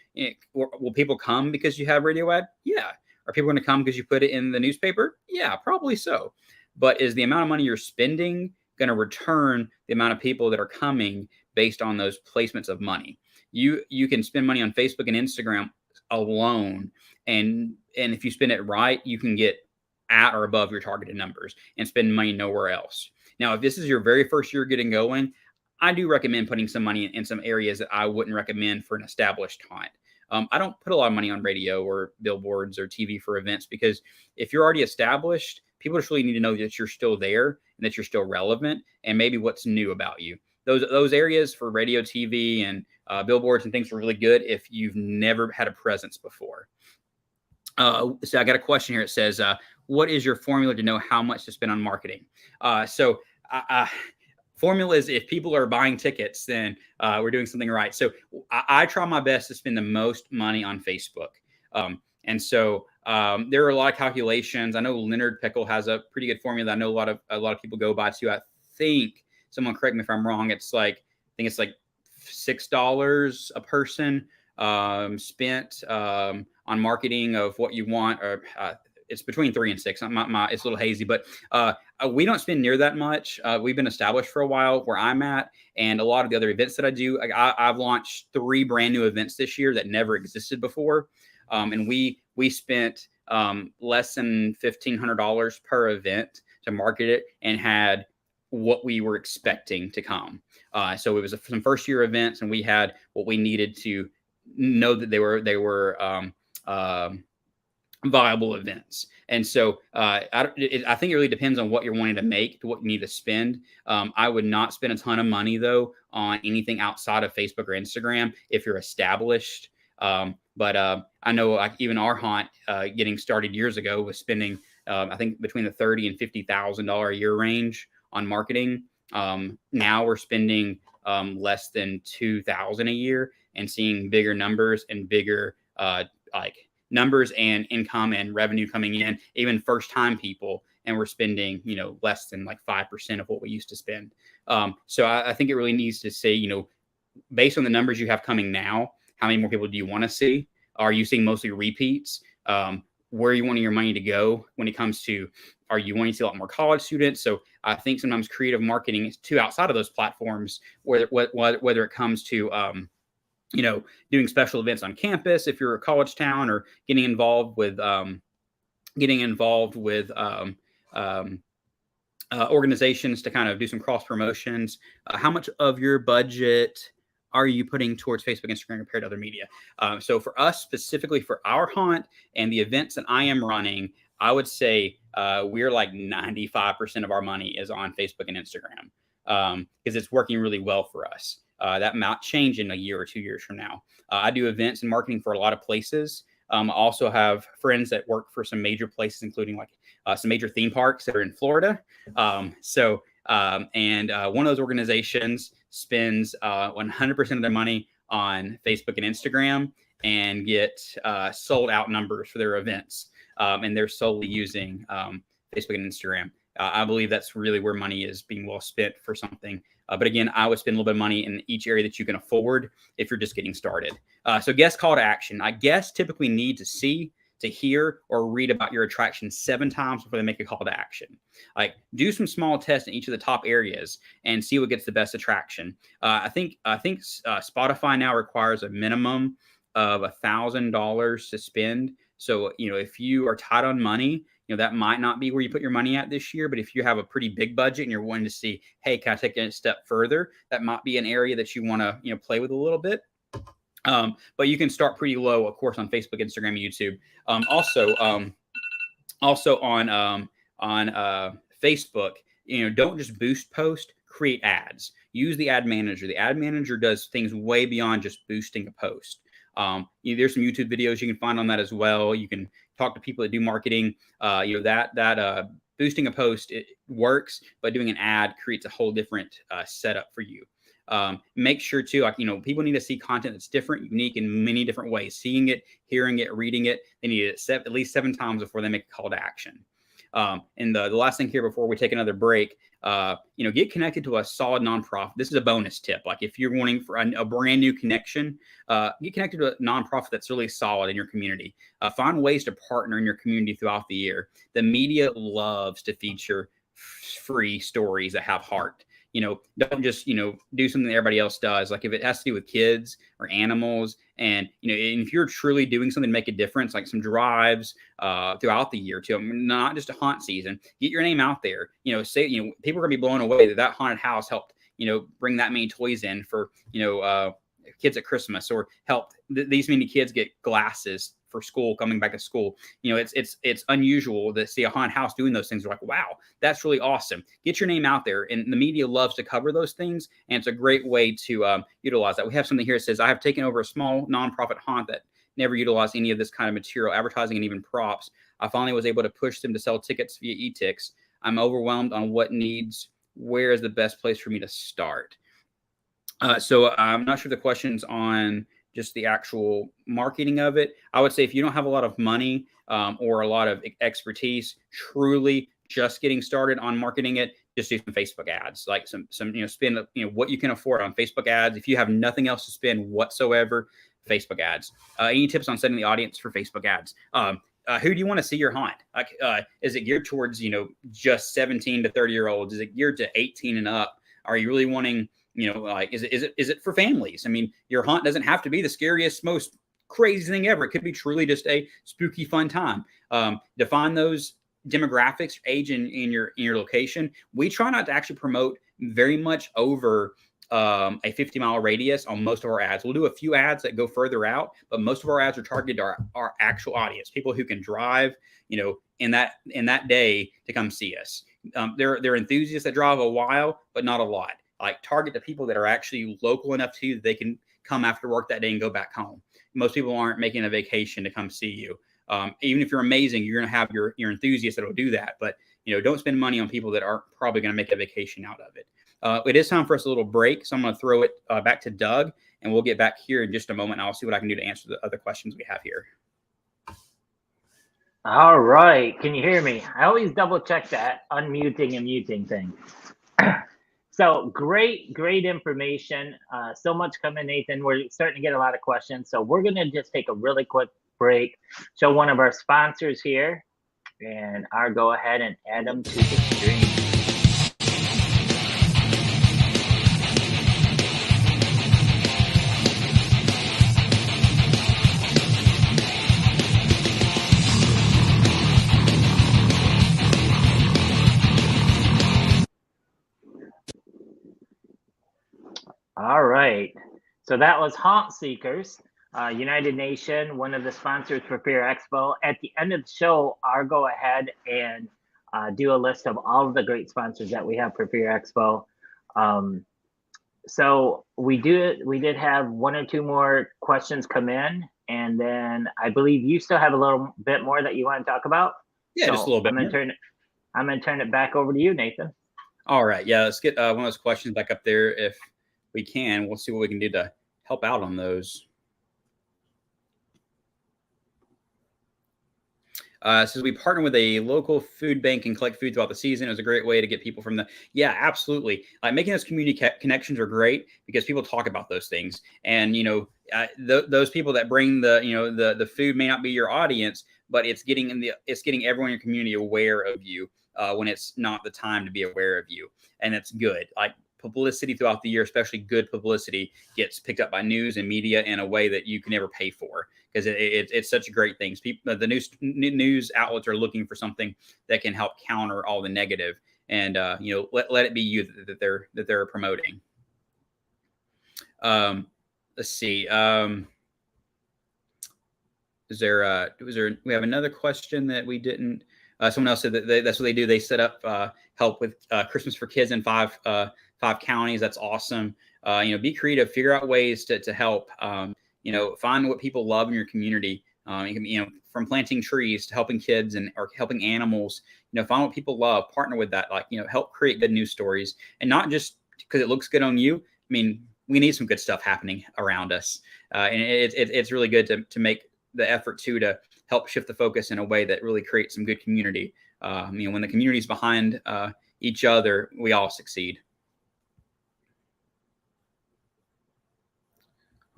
Will people come because you have radio ad? Yeah. Are people going to come because you put it in the newspaper? Yeah, probably so. But is the amount of money you're spending going to return the amount of people that are coming based on those placements of money? You can spend money on Facebook and Instagram alone, and if you spend it right, you can get at or above your targeted numbers and spend money nowhere else. Now, if this is your very first year getting going, I do recommend putting some money in some areas that I wouldn't recommend for an established haunt. I don't put a lot of money on radio or billboards or TV for events because if you're already established, People just really need to know that you're still there and that you're still relevant, and maybe what's new about you. Those areas for radio, TV, and billboards and things are really good if you've never had a presence before. So I got a question here. It says, what is your formula to know how much to spend on marketing? Formula is, if people are buying tickets, then we're doing something right. So I try my best to spend the most money on Facebook. And so there are a lot of calculations. I know Leonard Pickle has a pretty good formula that I know a lot of people go by too. I think, someone correct me if I'm wrong, I think it's like $6 a person spent on marketing of what you want, or it's between 3 and 6. It's a little hazy, but we don't spend near that much. We've been established for a while where I'm at, and a lot of the other events that I do. I've launched 3 brand new events this year that never existed before, and we spent less than $1,500 per event to market it, and had what we were expecting to come. So it was some first year events, and we had what we needed to know that they were viable events. And so I think it really depends on what you're wanting to make, to what you need to spend. I would not spend a ton of money though on anything outside of Facebook or Instagram if you're established. But I know, like, even our haunt getting started years ago was spending I think between the $30,000 and $50,000 a year range on marketing. Now we're spending less than $2,000 a year and seeing bigger numbers and bigger numbers and income and revenue coming in, even first time people. And we're spending, less than like 5% of what we used to spend. So I think it really needs to say, based on the numbers you have coming now, how many more people do you want to see? Are you seeing mostly repeats? Where are you wanting your money to go when it comes to, are you wanting to see a lot more college students? So I think sometimes creative marketing is too outside of those platforms, whether it comes to, doing special events on campus, if you're a college town, or getting involved with organizations to kind of do some cross promotions. How much of your budget are you putting towards Facebook, Instagram compared to other media? So for us, specifically for our haunt and the events that I am running, I would say we're like 95% of our money is on Facebook and Instagram, because it's working really well for us. That might change in a year or 2 years from now. I do events and marketing for a lot of places. I also have friends that work for some major places, including like some major theme parks that are in Florida. One of those organizations spends 100% of their money on Facebook and Instagram and get sold out numbers for their events. And they're solely using Facebook and Instagram. I believe that's really where money is being well spent for something. But again, I would spend a little bit of money in each area that you can afford if you're just getting started. So guest call to action. I guess typically need to see, to hear, or read about your attraction 7 times before they make a call to action. Like, do some small tests in each of the top areas and see what gets the best attraction. I think Spotify now requires a minimum of $1,000 to spend. So, if you are tight on money, that might not be where you put your money at this year. But if you have a pretty big budget and you're wanting to see, hey, can I take it a step further? That might be an area that you want to, play with a little bit. But you can start pretty low, of course, on Facebook, Instagram, YouTube. Also on Facebook, don't just boost post, create ads. Use the ad manager. The ad manager does things way beyond just boosting a post. There's some YouTube videos you can find on that as well. You can talk to people that do marketing. That boosting a post, it works, but doing an ad creates a whole different setup for you. Make sure too, people need to see content that's different, unique in many different ways. Seeing it, hearing it, reading it. They need it at least 7 times before they make a call to action. And the last thing here before we take another break, get connected to a solid nonprofit. This is a bonus tip. Like, if you're wanting for a brand new connection, get connected to a nonprofit that's really solid in your community. Find ways to partner in your community throughout the year. The media loves to feature free stories that have heart. Don't just, do something that everybody else does. Like, if it has to do with kids or animals, and, and if you're truly doing something to make a difference, like some drives throughout the year too, not just a haunt season, get your name out there. Say, people are gonna be blown away that haunted house helped, bring that many toys in for, kids at Christmas, or helped these many kids get glasses for school, coming back to school. It's unusual to see a haunted house doing those things. We're like, wow, that's really awesome. Get your name out there. And the media loves to cover those things. And it's a great way to utilize that. We have something here that says, I have taken over a small nonprofit haunt that never utilized any of this kind of material, advertising, and even props. I finally was able to push them to sell tickets via e-tix. I'm overwhelmed on where is the best place for me to start? So I'm not sure the question's on just the actual marketing of it. I would say if you don't have a lot of money or a lot of expertise, truly just getting started on marketing it, just do some Facebook ads, like some spend what you can afford on Facebook ads. If you have nothing else to spend whatsoever, Facebook ads. Any tips on setting the audience for Facebook ads? Who do you want to see your haunt? Like, is it geared towards just 17 to 30-year-olds? Is it geared to 18 and up? Are you really wanting is it for families? I mean, your haunt doesn't have to be the scariest, most crazy thing ever. It could be truly just a spooky, fun time. Define those demographics, age, in your location. We try not to actually promote very much over a 50-mile radius on most of our ads. We'll do a few ads that go further out, but most of our ads are targeted to our actual audience, people who can drive, in that day to come see us. They're enthusiasts that drive a while, but not a lot. Like, target the people that are actually local enough to you that they can come after work that day and go back home. Most people aren't making a vacation to come see you. Even if you're amazing, you're going to have your enthusiasts that will do that. But, don't spend money on people that aren't probably going to make a vacation out of it. It is time for us a little break. So I'm going to throw it back to Doug, and we'll get back here in just a moment. I'll see what I can do to answer the other questions we have here. All right. Can you hear me? I always double check that unmuting and muting thing. So great information. So much coming, Nathan. We're starting to get a lot of questions. So we're going to just take a really quick break. Show one of our sponsors here, and I'll go ahead and add them to the screen. All right. So that was Haunt Seekers, United Nation, one of the sponsors for Fear Expo. At the end of the show, I'll go ahead and do a list of all of the great sponsors that we have for Fear Expo. So we did have one or two more questions come in, and then I believe you still have a little bit more that you want to talk about. Yeah, so just a little bit. I'm gonna turn it back over to you, Nathan. All right. Yeah, let's get one of those questions back up there if we can. We'll see what we can do to help out on those. Says we partner with a local food bank and collect food throughout the season. It was a great way to get people from the, yeah, absolutely. Making those community connections are great because people talk about those things. And, those people that bring the food may not be your audience, but it's getting everyone in your community aware of you when it's not the time to be aware of you. And it's good. Like, publicity throughout the year, especially good publicity, gets picked up by news and media in a way that you can never pay for, because it's such great things. People, the news outlets are looking for something that can help counter all the negative, and let it be you that they're promoting. Let's see. We have another question that we didn't. Someone else said that that's what they do. They set up help with Christmas for kids in five counties. That's awesome. Be creative, figure out ways to help. Find what people love in your community. From planting trees to helping kids or helping animals. Find what people love. Partner with that. Help create good news stories, and not just because it looks good on you. I mean, we need some good stuff happening around us, and it's really good to make the effort to help shift the focus in a way that really creates some good community. When the community's behind each other, we all succeed.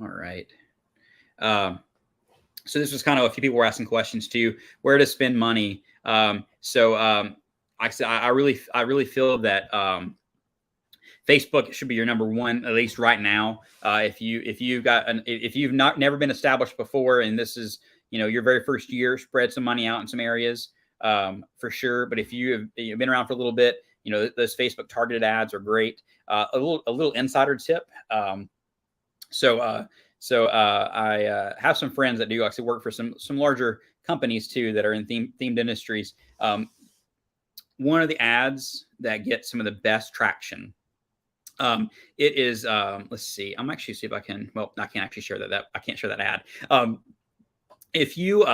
All right. So this was kind of a few people were asking questions too, where to spend money. Like I said, I really feel that Facebook should be your number one, at least right now. If you've never been established before, and this is your very first year, spread some money out in some areas for sure. But if you've been around for a little bit, those Facebook targeted ads are great. A little insider tip. I have some friends that do actually work for some larger companies too that are in themed industries. One of the ads that gets some of the best traction. It is, let's see, I'm actually see if I can, well, I can't actually share that I can't share that ad. If you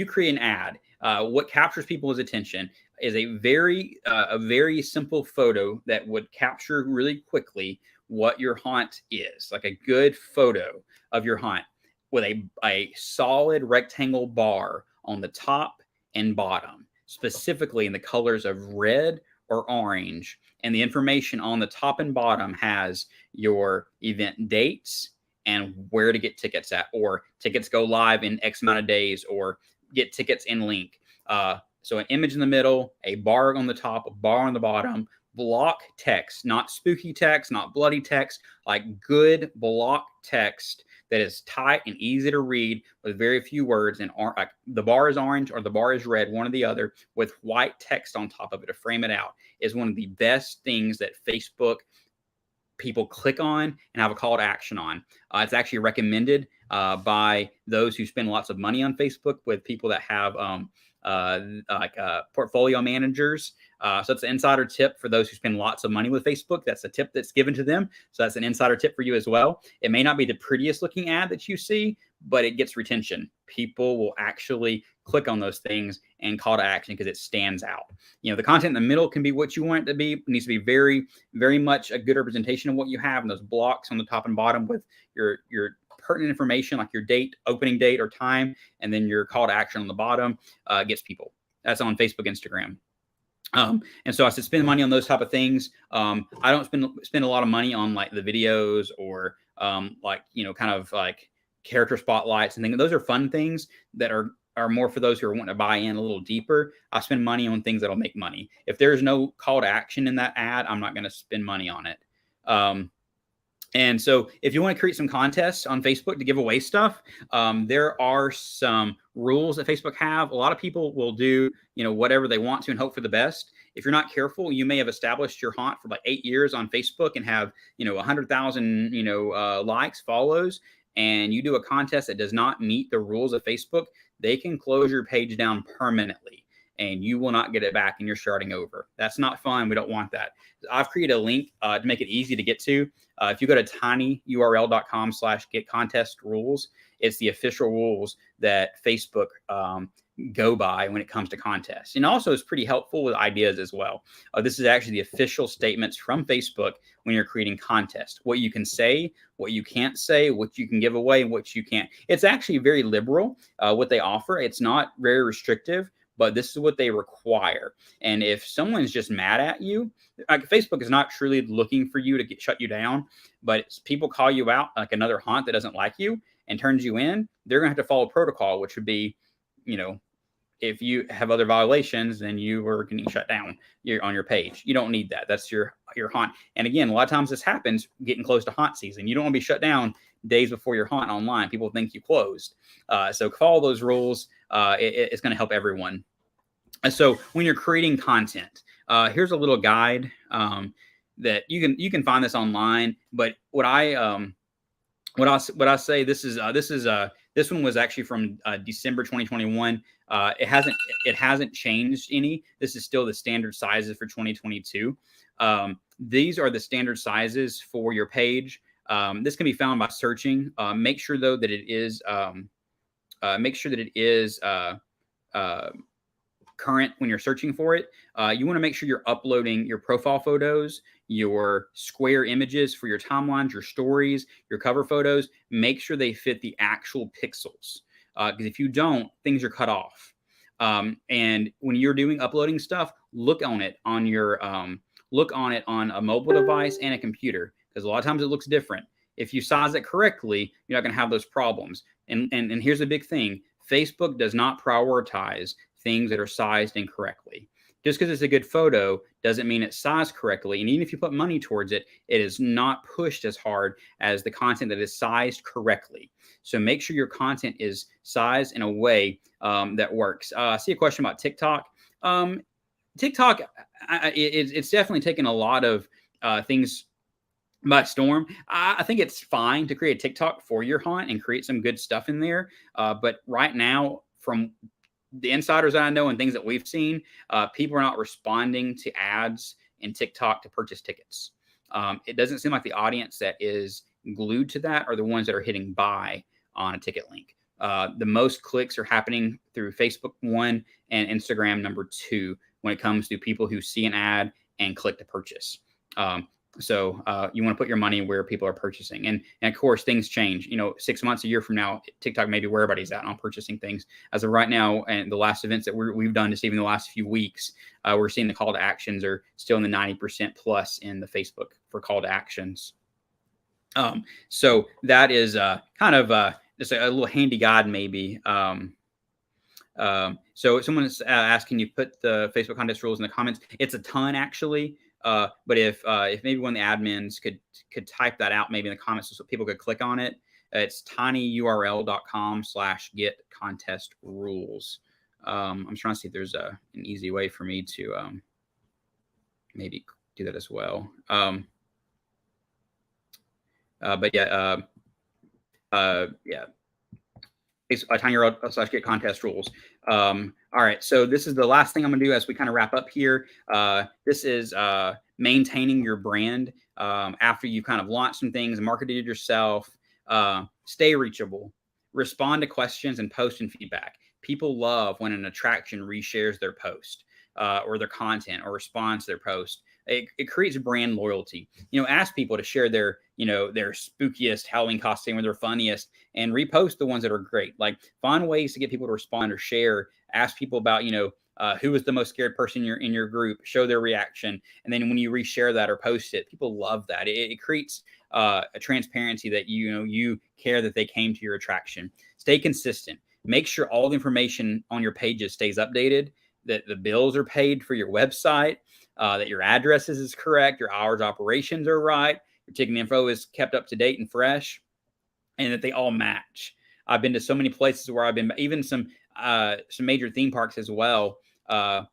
create an ad, what captures people's attention is a very simple photo that would capture really quickly what your haunt is, like a good photo of your haunt with a solid rectangle bar on the top and bottom, specifically in the colors of red or orange. And the information on the top and bottom has your event dates and where to get tickets at, or tickets go live in X amount of days, or get tickets in link. So an image in the middle, a bar on the top, a bar on the bottom, block text, not spooky text, not bloody text, like good block text that is tight and easy to read with very few words. And like the bar is orange or the bar is red, one or the other, with white text on top of it to frame it out, is one of the best things that Facebook people click on and have a call to action on. It's actually recommended by those who spend lots of money on Facebook, with people that have portfolio managers. So that's an insider tip for those who spend lots of money with Facebook. That's a tip that's given to them. So that's an insider tip for you as well. It may not be the prettiest looking ad that you see, but it gets retention. People will actually click on those things and call to action because it stands out. You know, the content in the middle can be what you want it to be. It needs to be very, very much a good representation of what you have. And those blocks on the top and bottom with your pertinent information, like your date, opening date or time, and then your call to action on the bottom gets people. That's on Facebook, Instagram. And so I said, spend money on those type of things. I don't spend a lot of money on like the videos or like, you know, kind of like character spotlights and things. Those are fun things that are more for those who are wanting to buy in a little deeper. I spend money on things that'll make money. If there's no call to action in that ad, I'm not going to spend money on it. And so if you want to create some contests on Facebook to give away stuff, there are some rules that Facebook have. A lot of people will do, you know, whatever they want to and hope for the best. If you're not careful, you may have established your haunt for like 8 years on Facebook and have, you know, 100,000, you know, likes, follows, and you do a contest that does not meet the rules of Facebook, they can close your page down permanently and you will not get it back and you're starting over. That's not fun. We don't want that. I've created a link to make it easy to get to. If you go to tinyurl.com/getcontestrules, it's the official rules that Facebook go by when it comes to contests. And also it's pretty helpful with ideas as well. This is actually the official statements from Facebook when you're creating contests. What you can say, what you can't say, what you can give away, and what you can't. It's actually very liberal, what they offer. It's not very restrictive, but this is what they require. And if someone's just mad at you, like Facebook is not truly looking for you to shut you down, but people call you out like another haunt that doesn't like you and turns you in, they're gonna have to follow protocol, which would be, you know, if you have other violations, then you are getting shut down on your page. You don't need that. That's your haunt. And again, a lot of times this happens getting close to haunt season. You don't want to be shut down days before your haunt online. People think you closed. So follow those rules. It's going to help everyone. So when you're creating content, here's a little guide that you can find this online. But what I say, this one was actually from December 2021. It hasn't changed any. This is still the standard sizes for 2022. These are the standard sizes for your page. This can be found by searching. Make sure though that it is current when you're searching for it. You want to make sure you're uploading your profile photos, your square images for your timelines, your stories, your cover photos. Make sure they fit the actual pixels. Because if you don't, things are cut off. And when you're uploading stuff, look on it on a mobile device and a computer, because a lot of times it looks different. If you size it correctly, you're not going to have those problems. And here's the big thing: Facebook does not prioritize things that are sized incorrectly. Just because it's a good photo doesn't mean it's sized correctly. And even if you put money towards it, it is not pushed as hard as the content that is sized correctly. So make sure your content is sized in a way that works. I see a question about TikTok. TikTok, it's definitely taken a lot of things by storm. I think it's fine to create a TikTok for your haunt and create some good stuff in there. But right now, from the insiders that I know and things that we've seen, people are not responding to ads in TikTok to purchase tickets. It doesn't seem like the audience that is glued to that are the ones that are hitting buy on a ticket link. The most clicks are happening through Facebook, 1, and Instagram, number 2, when it comes to people who see an ad and click to purchase. So you want to put your money where people are purchasing. And of course, things change. 6 months, a year from now, TikTok may be where everybody's at on purchasing things. As of right now, and the last events that we've done, just even the last few weeks, we're seeing the call to actions are still in the 90% plus in the Facebook for call to actions. So that is kind of just a little handy guide, maybe. So someone is asking you put the Facebook contest rules in the comments. It's a ton, actually. But if maybe one of the admins could type that out maybe in the comments so people could click on it, it's tinyurl.com/get-contest-rules. I'm trying to see if there's an easy way for me to maybe do that as well. But yeah, it's tinyurl.com/get-contest-rules. All right, so this is the last thing I'm gonna do as we kind of wrap up here. This is maintaining your brand after you kind of launched some things and marketed yourself. Stay reachable, respond to questions and post and feedback. People love when an attraction reshares their post or their content or responds to their post. It creates brand loyalty. Ask people to share their spookiest Halloween costume or their funniest, and repost the ones that are great. Like, find ways to get people to respond or share. Ask people about, who was the most scared person in your group, show their reaction. And then when you reshare that or post it, people love that. It creates a transparency that, you care that they came to your attraction. Stay consistent. Make sure all the information on your pages stays updated, that the bills are paid for your website, that your addresses is correct, your hours of operations are right, your ticketing info is kept up to date and fresh, and that they all match. I've been to so many places where I've been, even some major theme parks as well, where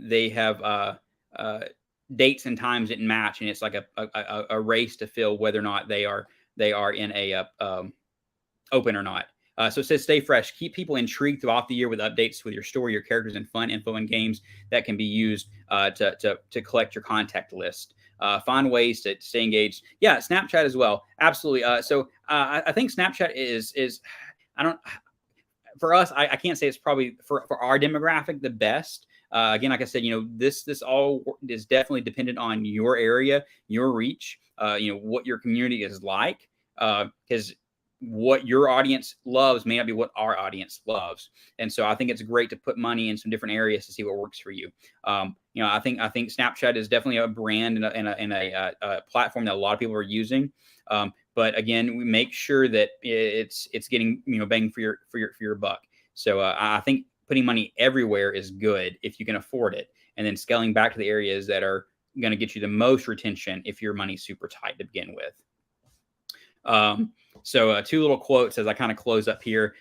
they have dates and times didn't match, and it's like a race to fill whether or not they are in a open or not. So it says stay fresh. Keep people intrigued throughout the year with updates with your story, your characters, and fun info and games that can be used to collect your contact list. Find ways to stay engaged. Yeah, Snapchat as well. Absolutely. So I think Snapchat is for us, I can't say it's probably for our demographic the best. Again, like I said, this all is definitely dependent on your area, your reach, what your community is like, because what your audience loves may not be what our audience loves. And so I think it's great to put money in some different areas to see what works for you. I think Snapchat is definitely a brand and a platform that a lot of people are using. But again, we make sure that it's getting, bang for your buck. So I think putting money everywhere is good if you can afford it, and then scaling back to the areas that are going to get you the most retention if your money's super tight to begin with. So two little quotes as I kind of close up here.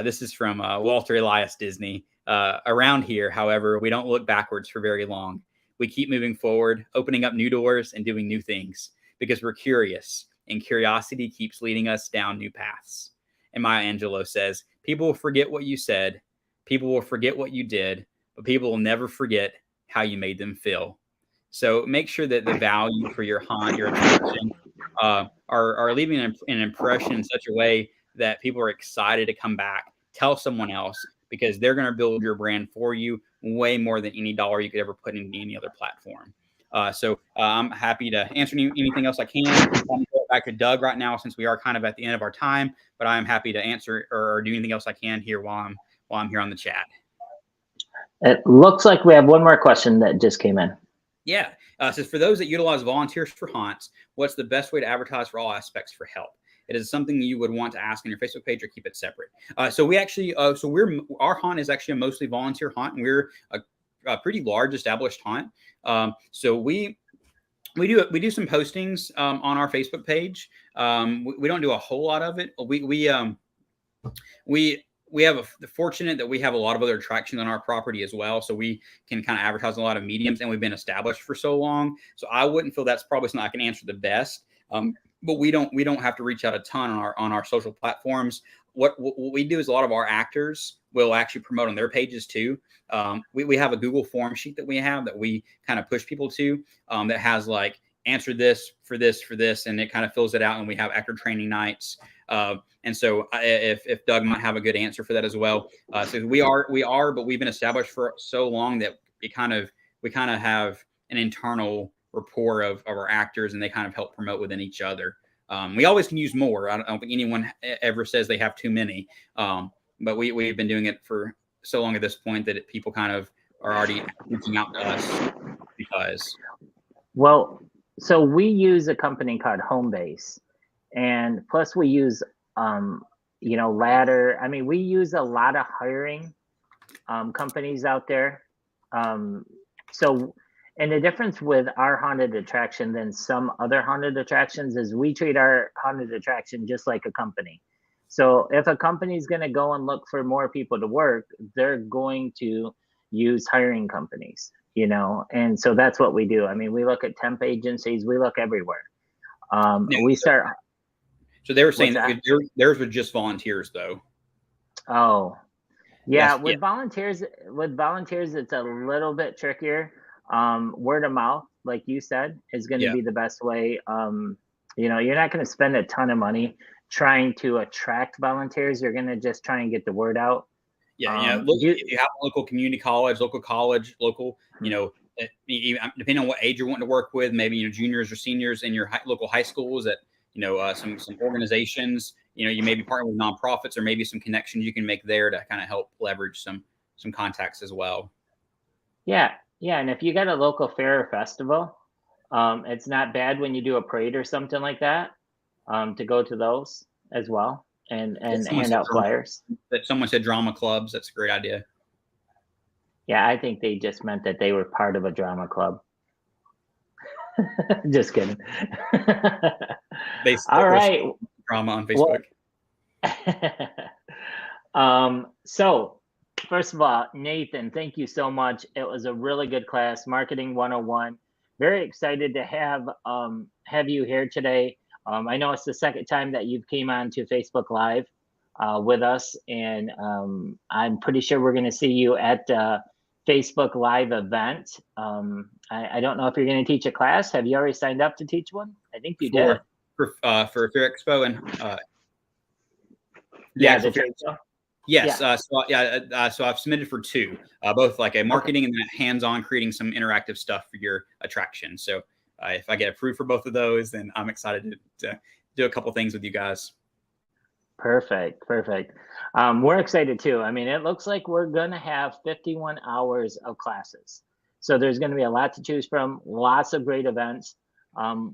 This is from Walter Elias Disney. Around here, however, we don't look backwards for very long. We keep moving forward, opening up new doors and doing new things because we're curious, and curiosity keeps leading us down new paths. And Maya Angelou says, people will forget what you said, people will forget what you did, but people will never forget how you made them feel. So make sure that the value for your haunt, your attraction, are leaving an impression in such a way that people are excited to come back, tell someone else, because they're going to build your brand for you way more than any dollar you could ever put into any other platform. So I'm happy to answer anything else I can. I'm going to go back to Doug right now since we are kind of at the end of our time, but I'm happy to answer or do anything else I can here while I'm here on the chat. It looks like we have one more question that just came in. Yeah. Says, for those that utilize volunteers for haunts, what's the best way to advertise for all aspects for help? It is something you would want to ask on your Facebook page or keep it separate. So we actually, our haunt is actually a mostly volunteer haunt, and we're a pretty large established haunt. So we do some postings on our Facebook page. We don't do a whole lot of it. we have the fortunate that we have a lot of other attractions on our property as well. So we can kind of advertise in a lot of mediums, and we've been established for so long. So I wouldn't feel that's probably something I can answer the best. But we don't have to reach out a ton on our social platforms. What we do is a lot of our actors will actually promote on their pages too. We have a Google form sheet that we have that we kind of push people to that has like answer this for this, and it kind of fills it out. And we have actor training nights. And so if Doug might have a good answer for that as well. So we are, but we've been established for so long that we kind of have an internal rapport of our actors, and they kind of help promote within each other. We always can use more. I don't think anyone ever says they have too many. But we've been doing it for so long at this point that people kind of are already reaching out to us because. Well, so we use a company called Homebase, and plus we use, Ladder. I mean, we use a lot of hiring companies out there. So, and the difference with our haunted attraction than some other haunted attractions is we treat our haunted attraction just like a company. So if a company is going to go and look for more people to work, they're going to use hiring companies, and so that's what we do. I mean, we look at temp agencies, we look everywhere. We start. So they were saying that theirs were just volunteers, though. Oh, yeah. With volunteers, it's a little bit trickier. Word of mouth, like you said, is going to be the best way. You're not going to spend a ton of money trying to attract volunteers. You're going to just try and get the word out. Look, if you have a local community college, local, depending on what age you're wanting to work with, maybe juniors or seniors in your local high schools at some organizations. You may be partnering with nonprofits, or maybe some connections you can make there to kind of help leverage some contacts as well. Yeah, and if you got a local fair or festival, it's not bad when you do a parade or something like that, to go to those as well and hand out flyers. That someone said drama clubs. That's a great idea. Yeah, I think they just meant that they were part of a drama club. Just kidding. All right. Drama on Facebook. So first of all, Nathan, thank you so much. It was a really good class, Marketing 101. Very excited to have you here today. I know it's the second time that you've came on to Facebook Live with us, and I'm pretty sure we're going to see you at the Facebook Live event. I don't know if you're going to teach a class. Have you already signed up to teach one? I think you did. For Fear Expo and the trade show. Yes. So I've submitted for two, both like a marketing and then a hands-on creating some interactive stuff for your attraction. So if I get approved for both of those, then I'm excited to do a couple things with you guys. Perfect. We're excited too. I mean, it looks like we're going to have 51 hours of classes. So there's going to be a lot to choose from, lots of great events.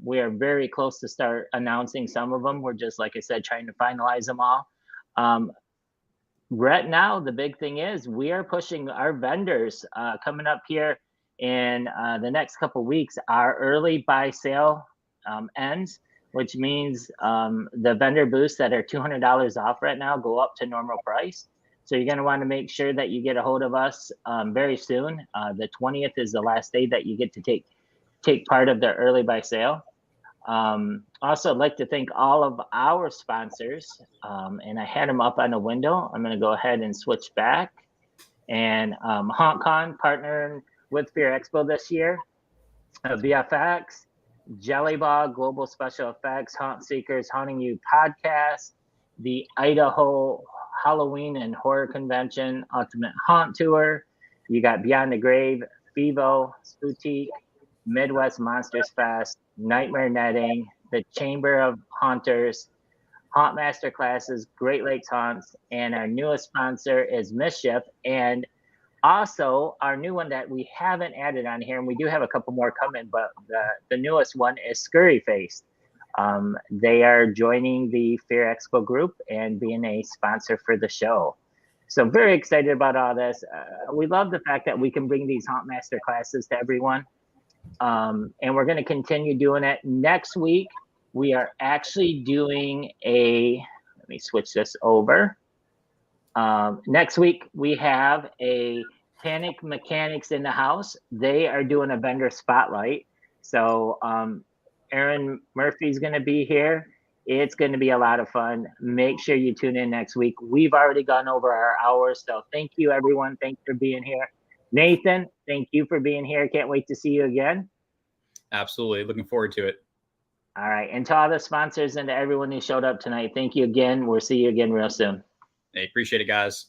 We are very close to start announcing some of them. We're just, like I said, trying to finalize them all. Right now, the big thing is we are pushing our vendors coming up here in the next couple of weeks. Our early buy sale ends, which means the vendor booths that are $200 off right now go up to normal price. So you're going to want to make sure that you get a hold of us very soon. The 20th is the last day that you get to take part of the early buy sale. Also, I'd like to thank all of our sponsors, and I had them up on the window. I'm going to go ahead and switch back. And HauntCon partnering with Fear Expo this year, VFX, Jellyball, Global Special Effects, Haunt Seekers, Haunting You Podcast, the Idaho Halloween and Horror Convention, Ultimate Haunt Tour. You got Beyond the Grave, FIVO, Spootique, Midwest Monsters Fest, Nightmare Netting, the Chamber of Haunters, Haunt Master Classes, Great Lakes Haunts, and our newest sponsor is Mischief. And also our new one that we haven't added on here, and we do have a couple more coming, but the newest one is Scurry Face. They are joining the Fear Expo group and being a sponsor for the show. So very excited about all this. We love the fact that we can bring these Haunt Master Classes to everyone. And we're going to continue doing it. Next week, we are actually doing let me switch this over. Next week, we have a Panic Mechanics in the house. They are doing a vendor spotlight. So Aaron Murphy's going to be here. It's going to be a lot of fun. Make sure you tune in next week. We've already gone over our hours. So thank you, everyone. Thanks for being here. Nathan, thank you for being here. Can't wait to see you again. Absolutely. Looking forward to it. All right. And to all the sponsors and to everyone who showed up tonight, thank you again. We'll see you again real soon. Hey, appreciate it, guys.